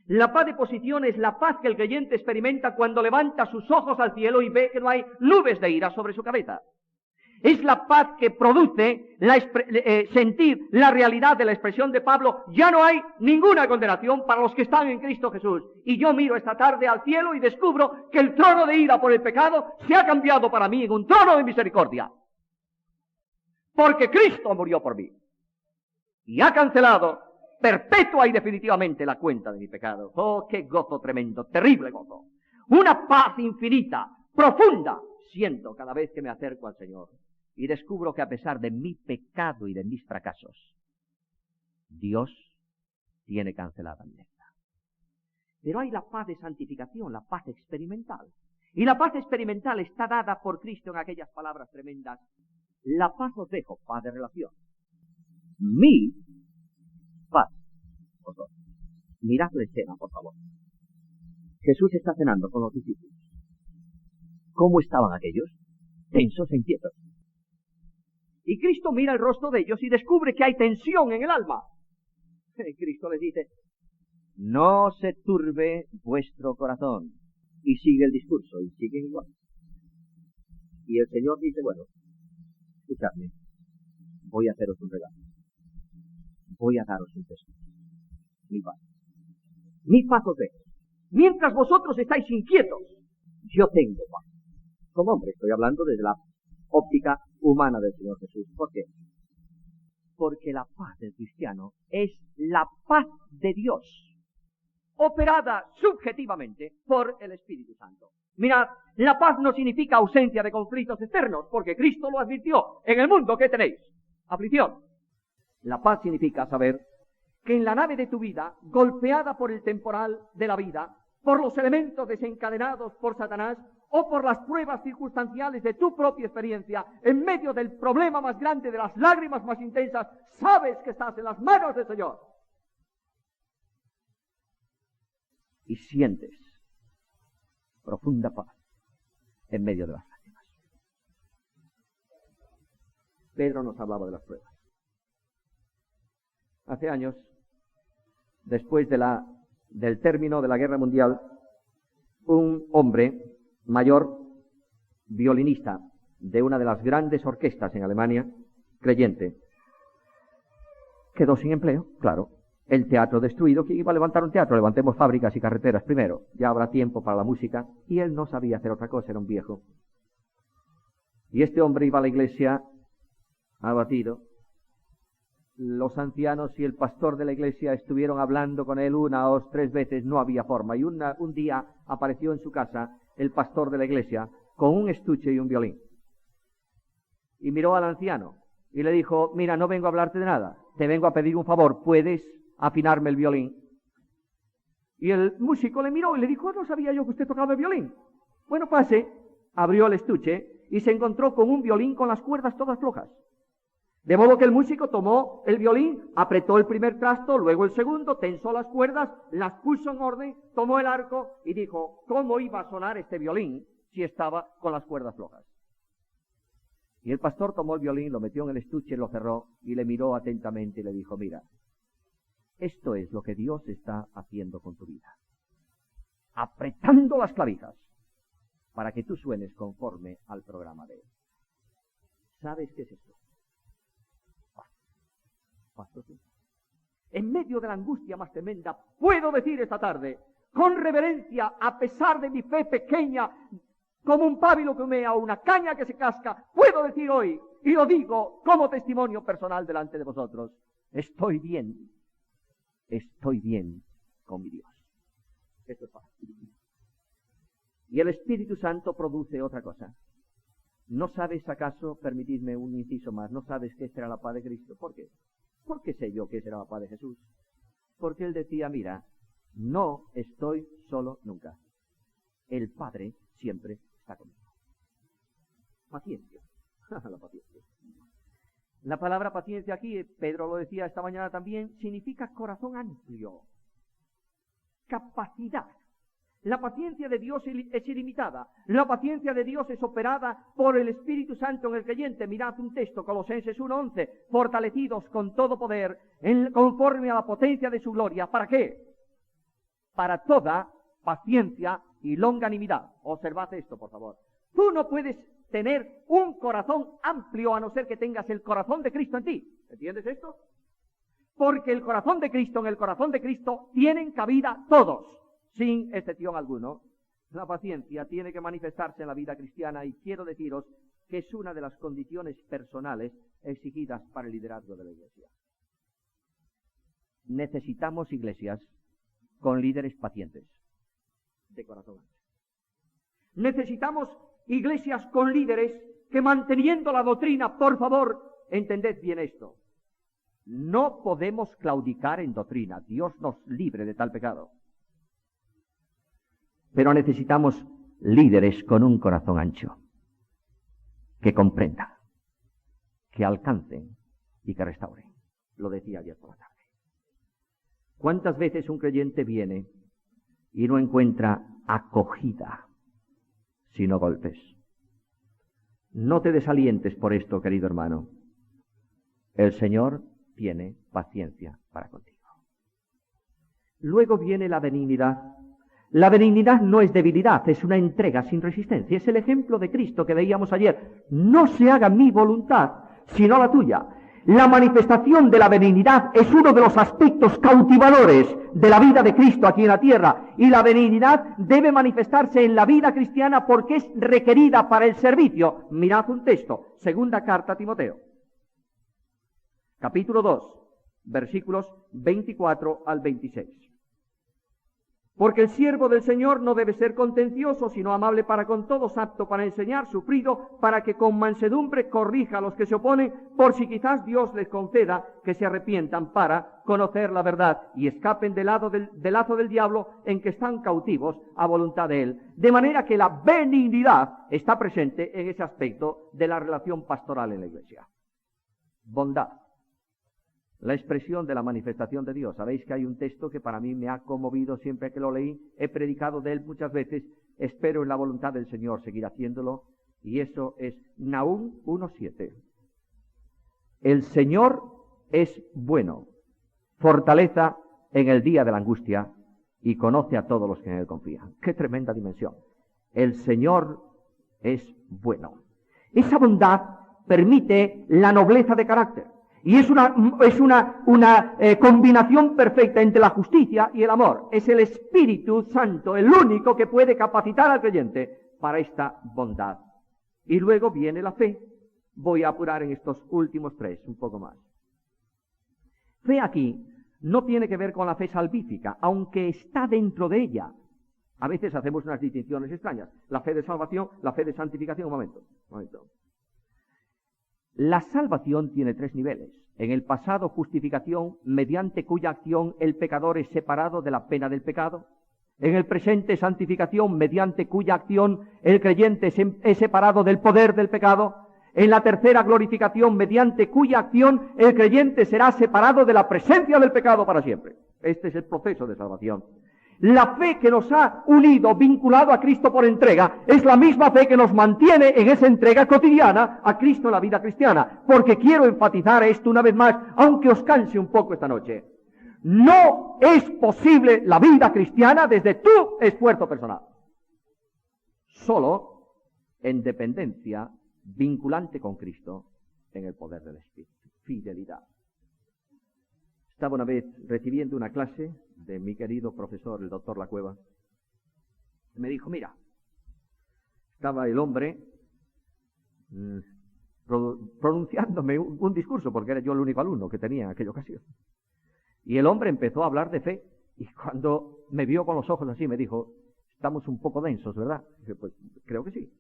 La paz de posición es la paz que el creyente experimenta cuando levanta sus ojos al cielo y ve que no hay nubes de ira sobre su cabeza. Es la paz que produce sentir la realidad de la expresión de Pablo. Ya no hay ninguna condenación para los que están en Cristo Jesús. Y yo miro esta tarde al cielo y descubro que el trono de ira por el pecado se ha cambiado para mí en un trono de misericordia. Porque Cristo murió por mí. Y ha cancelado perpetua y definitivamente la cuenta de mi pecado. Oh, qué gozo tremendo, terrible gozo. Una paz infinita, profunda, siento cada vez que me acerco al Señor y descubro que a pesar de mi pecado y de mis fracasos, Dios tiene cancelada mi deuda. Pero hay la paz de santificación, la paz experimental. Y la paz experimental está dada por Cristo en aquellas palabras tremendas. La paz os dejo, paz de relación. Mi paz os doy. Mirad la escena, por favor. Jesús está cenando con los discípulos. ¿Cómo estaban aquellos? Tensos e inquietos. Y Cristo mira el rostro de ellos y descubre que hay tensión en el alma. Y Cristo les dice, no se turbe vuestro corazón. Y sigue el discurso, y sigue igual. Y el Señor dice, bueno, escuchadme, voy a haceros un regalo. Voy a daros un tesoro. Mi paz. Mi paz os dejo. Mientras vosotros estáis inquietos, yo tengo paz. Como hombre, estoy hablando desde la óptica humana del Señor Jesús. ¿Por qué? Porque la paz del cristiano es la paz de Dios, operada subjetivamente por el Espíritu Santo. Mirad, la paz no significa ausencia de conflictos externos, porque Cristo lo advirtió. En el mundo, ¿qué tenéis? Aflicción. La paz significa saber que en la nave de tu vida, golpeada por el temporal de la vida, por los elementos desencadenados por Satanás, o por las pruebas circunstanciales de tu propia experiencia, en medio del problema más grande, de las lágrimas más intensas, sabes que estás en las manos del Señor. Y sientes profunda paz en medio de las lágrimas. Pedro nos hablaba de las pruebas. Hace años, después del término de la Guerra Mundial, un hombre mayor, violinista de una de las grandes orquestas en Alemania, creyente, quedó sin empleo, claro. El teatro destruido. ¿Quién iba a levantar un teatro? Levantemos fábricas y carreteras primero. Ya habrá tiempo para la música. Y él no sabía hacer otra cosa, era un viejo. Y este hombre iba a la iglesia abatido. Los ancianos y el pastor de la iglesia estuvieron hablando con él 1 o 3 veces, no había forma. Y un día apareció en su casa el pastor de la iglesia con un estuche y un violín. Y miró al anciano y le dijo: mira, no vengo a hablarte de nada, te vengo a pedir un favor, ¿puedes afinarme el violín? Y el músico le miró y le dijo: no sabía yo que usted tocaba el violín. Bueno, pase. Abrió el estuche y se encontró con un violín con las cuerdas todas flojas. De modo que el músico tomó el violín, apretó el primer trasto, luego el segundo, tensó las cuerdas, las puso en orden, tomó el arco y dijo: ¿cómo iba a sonar este violín si estaba con las cuerdas flojas? Y el pastor tomó el violín, lo metió en el estuche, lo cerró y le miró atentamente y le dijo: mira, esto es lo que Dios está haciendo con tu vida, apretando las clavijas para que tú suenes conforme al programa de Él. ¿Sabes qué es esto? En medio de la angustia más tremenda, puedo decir esta tarde, con reverencia, a pesar de mi fe pequeña, como un pábilo que humea o una caña que se casca, puedo decir hoy, y lo digo como testimonio personal delante de vosotros: estoy bien con mi Dios. Esto es fácil. Y el Espíritu Santo produce otra cosa. ¿No sabes acaso, permitidme un inciso más, no sabes qué será la paz de Cristo? ¿Por qué? ¿Por qué sé yo qué será la paz de Jesús? Porque Él decía: mira, no estoy solo nunca. El Padre siempre está conmigo. Paciencia. La paciencia. La palabra paciencia aquí, Pedro lo decía esta mañana también, significa corazón amplio, capacidad. La paciencia de Dios es ilimitada. La paciencia de Dios es operada por el Espíritu Santo en el creyente. Mirad un texto, Colosenses 1:11, fortalecidos con todo poder, conforme a la potencia de su gloria. ¿Para qué? Para toda paciencia y longanimidad. Observad esto, por favor. Tú no puedes tener un corazón amplio a no ser que tengas el corazón de Cristo en ti. ¿Entiendes esto? Porque el corazón de Cristo, en el corazón de Cristo, tienen cabida todos, sin excepción alguno. La paciencia tiene que manifestarse en la vida cristiana y quiero deciros que es una de las condiciones personales exigidas para el liderazgo de la Iglesia. Necesitamos iglesias con líderes pacientes, de corazón ancho. Necesitamos iglesias con líderes que, manteniendo la doctrina, por favor, entended bien esto, no podemos claudicar en doctrina. Dios nos libre de tal pecado. Pero necesitamos líderes con un corazón ancho, que comprendan, que alcancen y que restauren. Lo decía ayer por la tarde. ¿Cuántas veces un creyente viene y no encuentra acogida, sino golpes? No te desalientes por esto, querido hermano. El Señor tiene paciencia para contigo. Luego viene la benignidad. La benignidad no es debilidad, es una entrega sin resistencia. Es el ejemplo de Cristo que veíamos ayer. No se haga mi voluntad, sino la tuya. La manifestación de la benignidad es uno de los aspectos cautivadores de la vida de Cristo aquí en la tierra. Y la benignidad debe manifestarse en la vida cristiana porque es requerida para el servicio. Mirad un texto, segunda carta a Timoteo, capítulo 2, versículos 24 al 26. Porque el siervo del Señor no debe ser contencioso, sino amable para con todos, apto para enseñar, sufrido, para que con mansedumbre corrija a los que se oponen, por si quizás Dios les conceda que se arrepientan para conocer la verdad y escapen del lazo del diablo en que están cautivos a voluntad de él. De manera que la benignidad está presente en ese aspecto de la relación pastoral en la iglesia. Bondad. La expresión de la manifestación de Dios. Sabéis que hay un texto que para mí me ha conmovido siempre que lo leí. He predicado de él muchas veces. Espero en la voluntad del Señor seguir haciéndolo. Y eso es Nahum 1:7. El Señor es bueno, fortaleza en el día de la angustia y conoce a todos los que en Él confían. ¡Qué tremenda dimensión! El Señor es bueno. Esa bondad permite la nobleza de carácter. Y es una combinación perfecta entre la justicia y el amor. Es el Espíritu Santo el único que puede capacitar al creyente para esta bondad. Y luego viene la fe. Voy a apurar en estos últimos tres, un poco más. Fe aquí no tiene que ver con la fe salvífica, aunque está dentro de ella. A veces hacemos unas distinciones extrañas. La fe de salvación, la fe de santificación. Un momento. La salvación tiene tres niveles. En el pasado, justificación, mediante cuya acción el pecador es separado de la pena del pecado. En el presente, santificación, mediante cuya acción el creyente es separado del poder del pecado. En la tercera, glorificación, mediante cuya acción el creyente será separado de la presencia del pecado para siempre. Este es el proceso de salvación. La fe que nos ha unido, vinculado a Cristo por entrega, es la misma fe que nos mantiene en esa entrega cotidiana a Cristo en la vida cristiana. Porque quiero enfatizar esto una vez más, aunque os canse un poco esta noche. No es posible la vida cristiana desde tu esfuerzo personal. Solo en dependencia vinculante con Cristo en el poder del Espíritu. Fidelidad. Estaba una vez recibiendo una clase de mi querido profesor, el doctor Lacueva. Me dijo, mira, estaba el hombre pronunciándome un discurso, porque era yo el único alumno que tenía en aquella ocasión. Y el hombre empezó a hablar de fe, y cuando me vio con los ojos así, me dijo, estamos un poco densos, ¿verdad? Dije, pues creo que sí.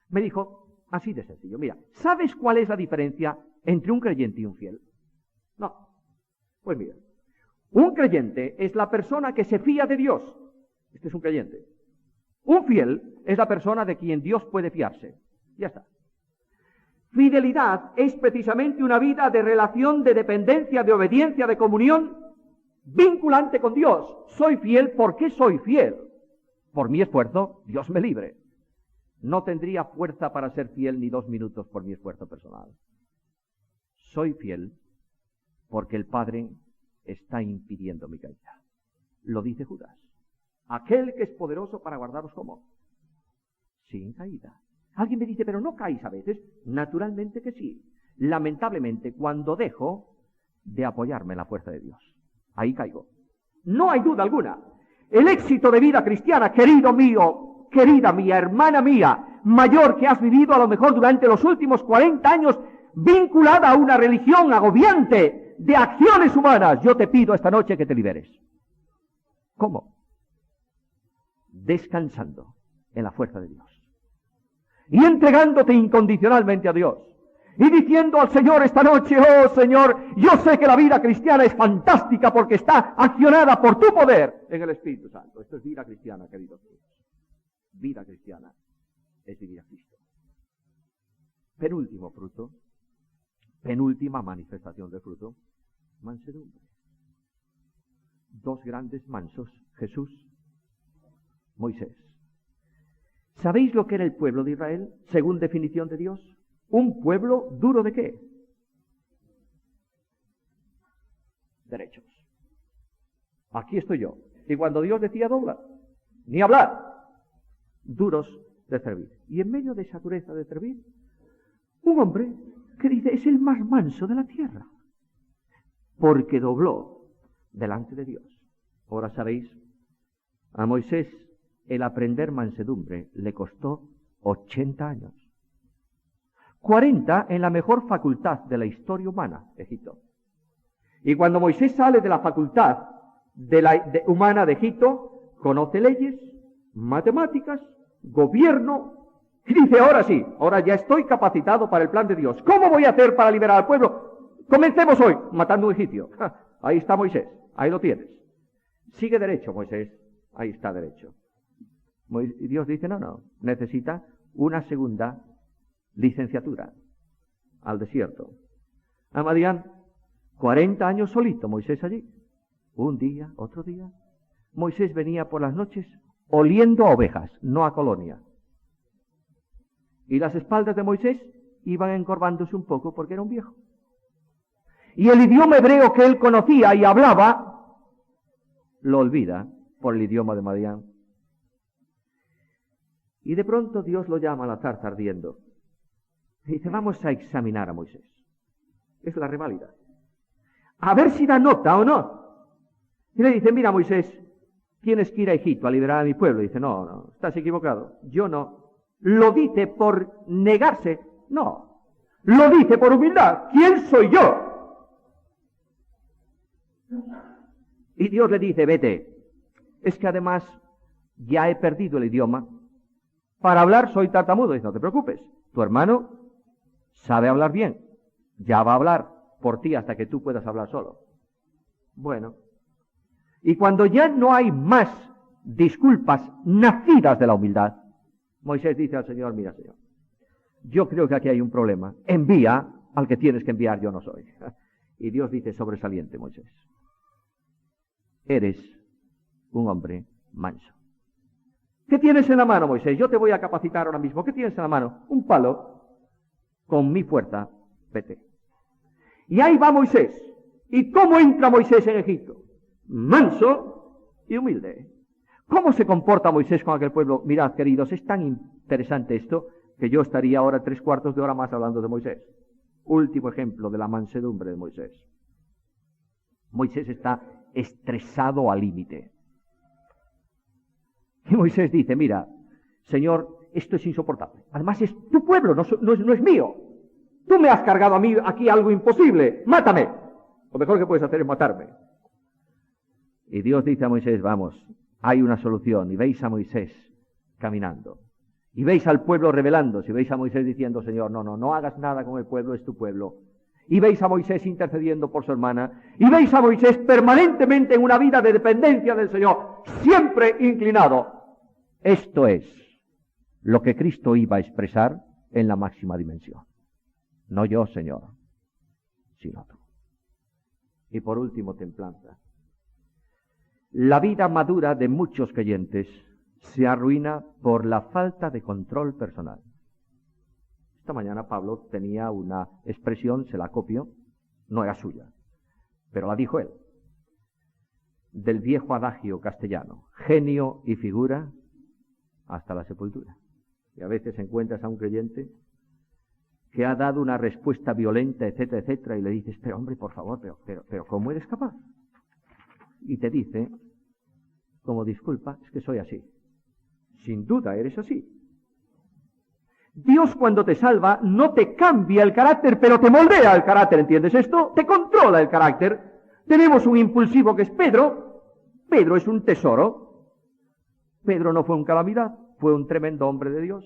Me dijo, así de sencillo, mira, ¿sabes cuál es la diferencia entre un creyente y un fiel? No. Pues mira, un creyente es la persona que se fía de Dios. Este es un creyente. Un fiel es la persona de quien Dios puede fiarse. Ya está. Fidelidad es precisamente una vida de relación, de dependencia, de obediencia, de comunión vinculante con Dios. Soy fiel. ¿Por qué soy fiel? Por mi esfuerzo, Dios me libre. No tendría fuerza para ser fiel ni 2 minutos por mi esfuerzo personal. Soy fiel porque el Padre está impidiendo mi caída. Lo dice Judas. Aquel que es poderoso para guardaros como sin caída. Alguien me dice, pero ¿no caís a veces? Naturalmente que sí. Lamentablemente, cuando dejo de apoyarme en la fuerza de Dios, ahí caigo. No hay duda alguna. El éxito de vida cristiana, querido mío, querida mía, hermana mía, mayor que has vivido a lo mejor durante los últimos 40 años, vinculada a una religión agobiante de acciones humanas, yo te pido esta noche que te liberes. ¿Cómo? Descansando en la fuerza de Dios. Y entregándote incondicionalmente a Dios. Y diciendo al Señor esta noche, oh Señor, yo sé que la vida cristiana es fantástica porque está accionada por tu poder en el Espíritu Santo. Esto es vida cristiana, queridos amigos. Vida cristiana es vivir a Cristo. Penúltimo fruto. Penúltima manifestación del fruto, mansedumbre. 2 grandes mansos, Jesús, Moisés. ¿Sabéis lo que era el pueblo de Israel, según definición de Dios? Un pueblo duro de ¿qué? Derechos. Aquí estoy yo. Y cuando Dios decía dobla, ni hablar, duros de servir. Y en medio de esa dureza de servir, un hombre que dice, es el más manso de la tierra, porque dobló delante de Dios. Ahora sabéis, a Moisés el aprender mansedumbre le costó 80 años. 40 en la mejor facultad de la historia humana, Egipto. Y cuando Moisés sale de la facultad humana de Egipto, conoce leyes, matemáticas, gobierno, y dice, ahora sí, ahora ya estoy capacitado para el plan de Dios. ¿Cómo voy a hacer para liberar al pueblo? Comencemos hoy, matando a un egipcio. Ahí está Moisés, ahí lo tienes. Sigue derecho, Moisés, ahí está derecho. Y Dios dice, no, necesita una segunda licenciatura al desierto. A Madián, 40 años solito Moisés allí. Un día, otro día. Moisés venía por las noches oliendo a ovejas, no a colonia. Y las espaldas de Moisés iban encorvándose un poco porque era un viejo. Y el idioma hebreo que él conocía y hablaba, lo olvida por el idioma de Madián. Y de pronto Dios lo llama a la zarza ardiendo. Dice, vamos a examinar a Moisés. Es la reválida. A ver si da nota o no. Y le dice, mira Moisés, tienes que ir a Egipto a liberar a mi pueblo. Y dice, no, estás equivocado. Yo no. ¿Lo dice por negarse? No. Lo dice por humildad. ¿Quién soy yo? Y Dios le dice, vete. Es que además ya he perdido el idioma. Para hablar soy tartamudo. Dice, no te preocupes. Tu hermano sabe hablar bien. Ya va a hablar por ti hasta que tú puedas hablar solo. Bueno. Y cuando ya no hay más disculpas nacidas de la humildad, Moisés dice al Señor, mira Señor, yo creo que aquí hay un problema. Envía al que tienes que enviar, yo no soy. Y Dios dice, sobresaliente Moisés, eres un hombre manso. ¿Qué tienes en la mano, Moisés? Yo te voy a capacitar ahora mismo. ¿Qué tienes en la mano? Un palo. Con mi fuerza, vete. Y ahí va Moisés. ¿Y cómo entra Moisés en Egipto? Manso y humilde. ¿Cómo se comporta Moisés con aquel pueblo? Mirad, queridos, es tan interesante esto que yo estaría ahora 3/4 de hora más hablando de Moisés. Último ejemplo de la mansedumbre de Moisés. Moisés está estresado al límite. Y Moisés dice, mira, Señor, esto es insoportable. Además es tu pueblo, no es mío. Tú me has cargado a mí aquí algo imposible. Mátame. Lo mejor que puedes hacer es matarme. Y Dios dice a Moisés, vamos, hay una solución. Y veis a Moisés caminando. Y veis al pueblo rebelándose. Y veis a Moisés diciendo, Señor, no hagas nada con el pueblo, es tu pueblo. Y veis a Moisés intercediendo por su hermana. Y veis a Moisés permanentemente en una vida de dependencia del Señor, siempre inclinado. Esto es lo que Cristo iba a expresar en la máxima dimensión. No yo, Señor, sino tú. Y por último, templanza. La vida madura de muchos creyentes se arruina por la falta de control personal. Esta mañana Pablo tenía una expresión, se la copio, no era suya, pero la dijo él, del viejo adagio castellano, genio y figura hasta la sepultura. Y a veces encuentras a un creyente que ha dado una respuesta violenta, etcétera, etcétera, y le dices, pero hombre, por favor, pero ¿cómo eres capaz? Y te dice, como disculpa, es que soy así. Sin duda eres así. Dios cuando te salva no te cambia el carácter, pero te moldea el carácter, ¿entiendes esto? Te controla el carácter. Tenemos un impulsivo que es Pedro. Pedro es un tesoro. Pedro no fue un calamidad, fue un tremendo hombre de Dios.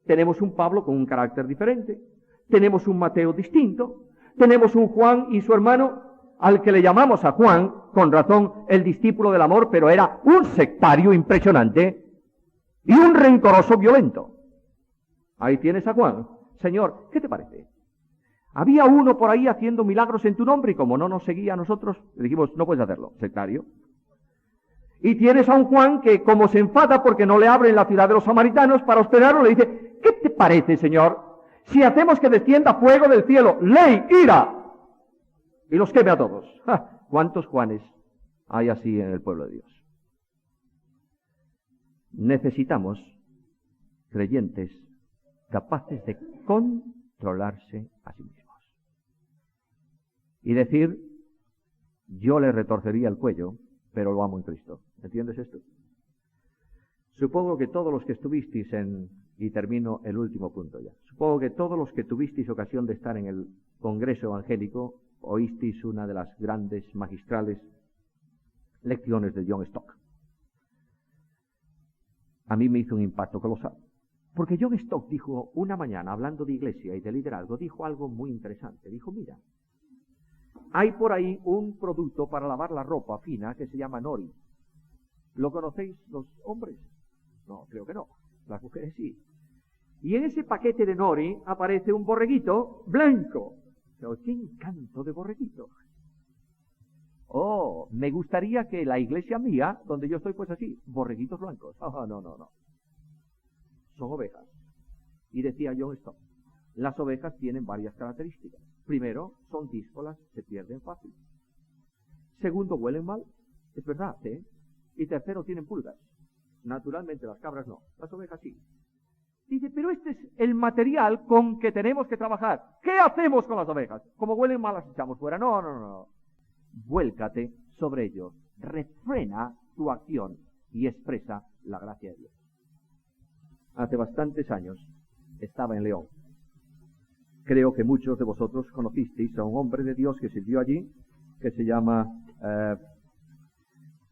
Tenemos un Pablo con un carácter diferente. Tenemos un Mateo distinto. Tenemos un Juan y su hermano, al que le llamamos a Juan, con razón, el discípulo del amor, pero era un sectario impresionante y un rencoroso violento. Ahí tienes a Juan. Señor, ¿qué te parece? Había uno por ahí haciendo milagros en tu nombre y como no nos seguía a nosotros, le dijimos, no puedes hacerlo, sectario. Y tienes a un Juan que como se enfada porque no le abren la ciudad de los samaritanos para hospedarlo, le dice, ¿qué te parece, Señor? Si hacemos que descienda fuego del cielo, ley, ira, y los queme a todos. ¡Ja! ¿Cuántos Juanes hay así en el pueblo de Dios? Necesitamos creyentes capaces de controlarse a sí mismos. Y decir, yo le retorcería el cuello, pero lo amo en Cristo. ¿Entiendes esto? Supongo que todos los que estuvisteis y termino el último punto ya. Supongo que todos los que tuvisteis ocasión de estar en el Congreso Evangélico, oísteis una de las grandes magistrales lecciones de John Stott. A mí me hizo un impacto colosal. Porque John Stott dijo una mañana, hablando de iglesia y de liderazgo, dijo algo muy interesante. Dijo, mira, hay por ahí un producto para lavar la ropa fina que se llama Nori. ¿Lo conocéis los hombres? No, creo que no. Las mujeres sí. Y en ese paquete de Nori aparece un borreguito blanco. Pero qué encanto de borreguito. Oh, me gustaría que la iglesia mía, donde yo estoy pues así, borreguitos blancos. Oh, no. Son ovejas. Y decía John Stott, las ovejas tienen varias características. Primero, son díscolas, se pierden fácil. Segundo, huelen mal, es verdad, ¿eh? Y tercero, tienen pulgas. Naturalmente las cabras no, las ovejas sí. Dice, pero este es el material con que tenemos que trabajar. ¿Qué hacemos con las ovejas? Como huelen mal las echamos fuera. No. Vuélcate sobre ellos, refrena tu acción y expresa la gracia de Dios. Hace bastantes años estaba en León. Creo que muchos de vosotros conocisteis a un hombre de Dios que sirvió allí, que se llama,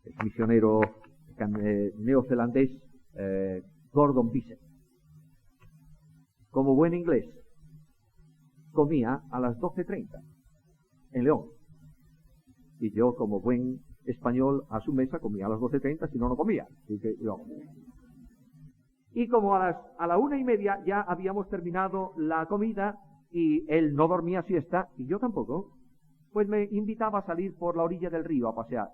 es misionero neozelandés, Gordon Bishop. Como buen inglés, comía a las 12:30 en León. Y yo, como buen español, a su mesa comía a las 12:30, si no, no comía. Y como a la 1:30 ya habíamos terminado la comida y él no dormía siesta, y yo tampoco, pues me invitaba a salir por la orilla del río a pasear.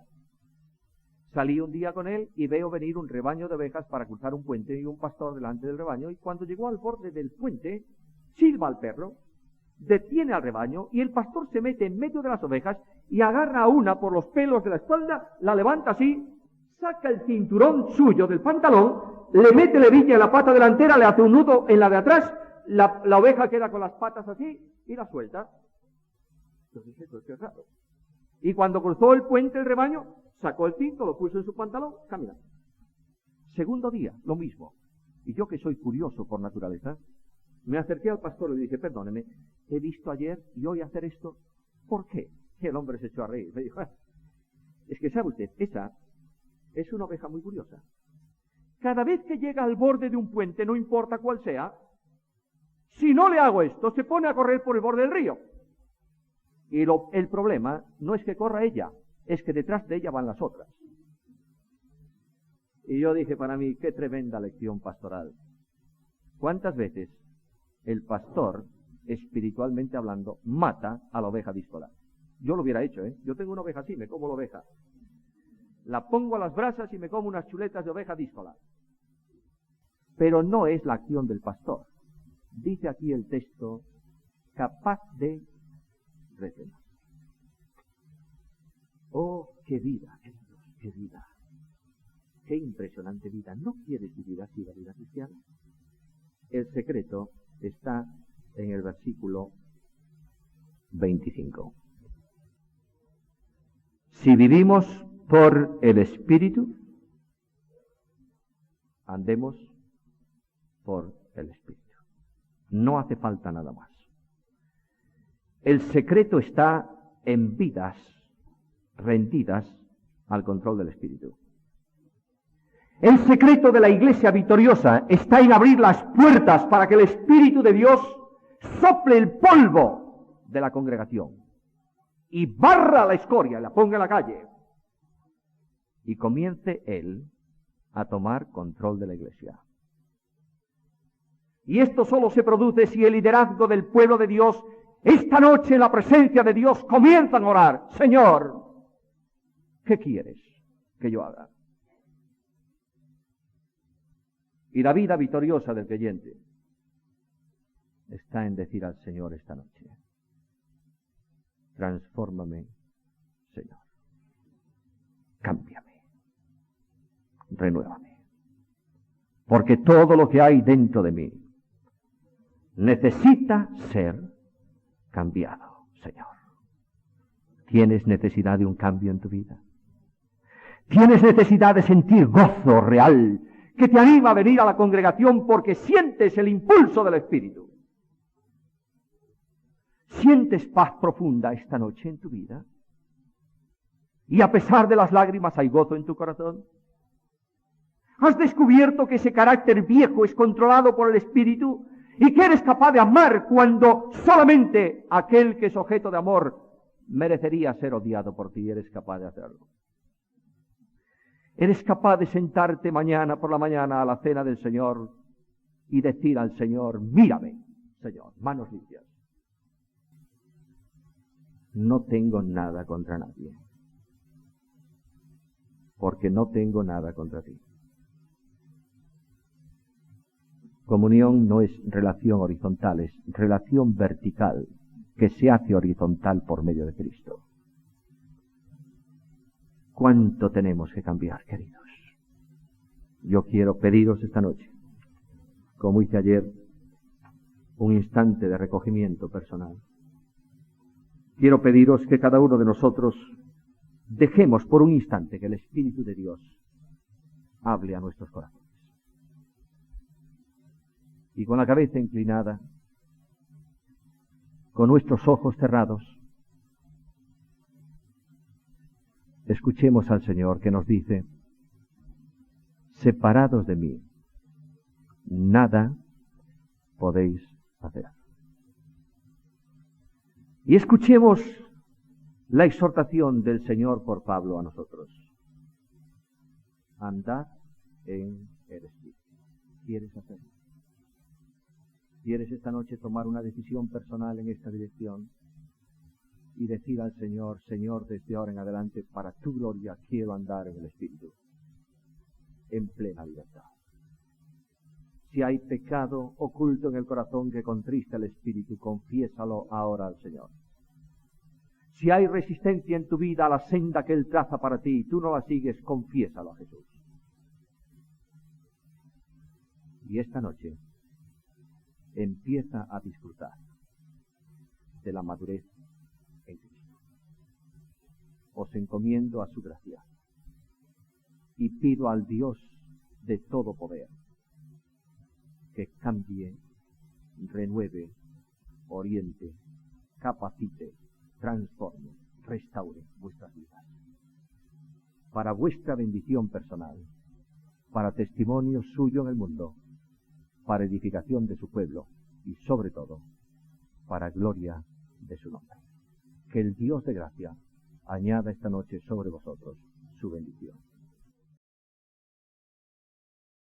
Salí un día con él y veo venir un rebaño de ovejas para cruzar un puente y un pastor delante del rebaño, y cuando llegó al borde del puente, silba al perro, detiene al rebaño y el pastor se mete en medio de las ovejas y agarra a una por los pelos de la espalda, la levanta así, saca el cinturón suyo del pantalón, le mete la hebilla en la pata delantera, le hace un nudo en la de atrás, la oveja queda con las patas así y la suelta. Yo dije, pues qué raro. Y cuando cruzó el puente el rebaño, sacó el cinto, lo puso en su pantalón, camina. Segundo día, lo mismo. Y yo, que soy curioso por naturaleza, me acerqué al pastor y le dije, perdóneme, he visto ayer y hoy hacer esto. ¿Por qué? Y el hombre se echó a reír. Me dijo, es que sabe usted, esa es una oveja muy curiosa. Cada vez que llega al borde de un puente, no importa cuál sea, si no le hago esto, se pone a correr por el borde del río. Y el problema no es que corra ella, es que detrás de ella van las otras. Y yo dije para mí, qué tremenda lección pastoral. ¿Cuántas veces el pastor, espiritualmente hablando, mata a la oveja díscola? Yo lo hubiera hecho, ¿eh? Yo tengo una oveja así, me como la oveja. La pongo a las brasas y me como unas chuletas de oveja díscola. Pero no es la acción del pastor. Dice aquí el texto, capaz de refrenar. Oh, qué vida, queridos, qué vida. Qué impresionante vida. ¿No quieres vivir así la vida cristiana? El secreto está en el versículo 25. Si vivimos por el Espíritu, andemos por el Espíritu. No hace falta nada más. El secreto está en vidas rendidas al control del Espíritu. El secreto de la iglesia victoriosa está en abrir las puertas para que el Espíritu de Dios sople el polvo de la congregación y barra la escoria y la ponga en la calle y comience Él a tomar control de la iglesia. Y esto solo se produce si el liderazgo del pueblo de Dios esta noche en la presencia de Dios comienzan a orar. Señor, ¿qué quieres que yo haga? Y la vida victoriosa del creyente está en decir al Señor esta noche, transfórmame, Señor, cámbiame, renuévame, porque todo lo que hay dentro de mí necesita ser cambiado, Señor. ¿Tienes necesidad de un cambio en tu vida? ¿Tienes necesidad de sentir gozo real que te anima a venir a la congregación porque sientes el impulso del Espíritu? ¿Sientes paz profunda esta noche en tu vida? Y a pesar de las lágrimas hay gozo en tu corazón. ¿Has descubierto que ese carácter viejo es controlado por el Espíritu y que eres capaz de amar cuando solamente aquel que es objeto de amor merecería ser odiado por ti? Eres capaz de hacerlo. Eres capaz de sentarte mañana por la mañana a la cena del Señor y decir al Señor, mírame, Señor, manos limpias. No tengo nada contra nadie, porque no tengo nada contra ti. Comunión no es relación horizontal, es relación vertical. que se hace horizontal por medio de Cristo. ¿Cuánto tenemos que cambiar, queridos? Yo quiero pediros esta noche, como hice ayer, un instante de recogimiento personal. Quiero pediros que cada uno de nosotros dejemos por un instante que el Espíritu de Dios hable a nuestros corazones. Y con la cabeza inclinada, con nuestros ojos cerrados, escuchemos al Señor que nos dice: separados de mí, nada podéis hacer. Y escuchemos la exhortación del Señor por Pablo a nosotros. Andad en el Espíritu. ¿Quieres hacerlo? ¿Quieres esta noche tomar una decisión personal en esta dirección? Y decir al Señor: Señor, desde ahora en adelante, para tu gloria, quiero andar en el Espíritu, en plena libertad. Si hay pecado oculto en el corazón que contrista el Espíritu, confiésalo ahora al Señor. Si hay resistencia en tu vida a la senda que Él traza para ti y tú no la sigues, confiésalo a Jesús. Y esta noche empieza a disfrutar de la madurez en Cristo. Os encomiendo a su gracia y pido al Dios de todo poder que cambie, renueve, oriente, capacite, transforme, restaure vuestras vidas. Para vuestra bendición personal, para testimonio suyo en el mundo, para edificación de su pueblo y sobre todo, para gloria de su nombre. Que el Dios de gracia añada esta noche sobre vosotros su bendición.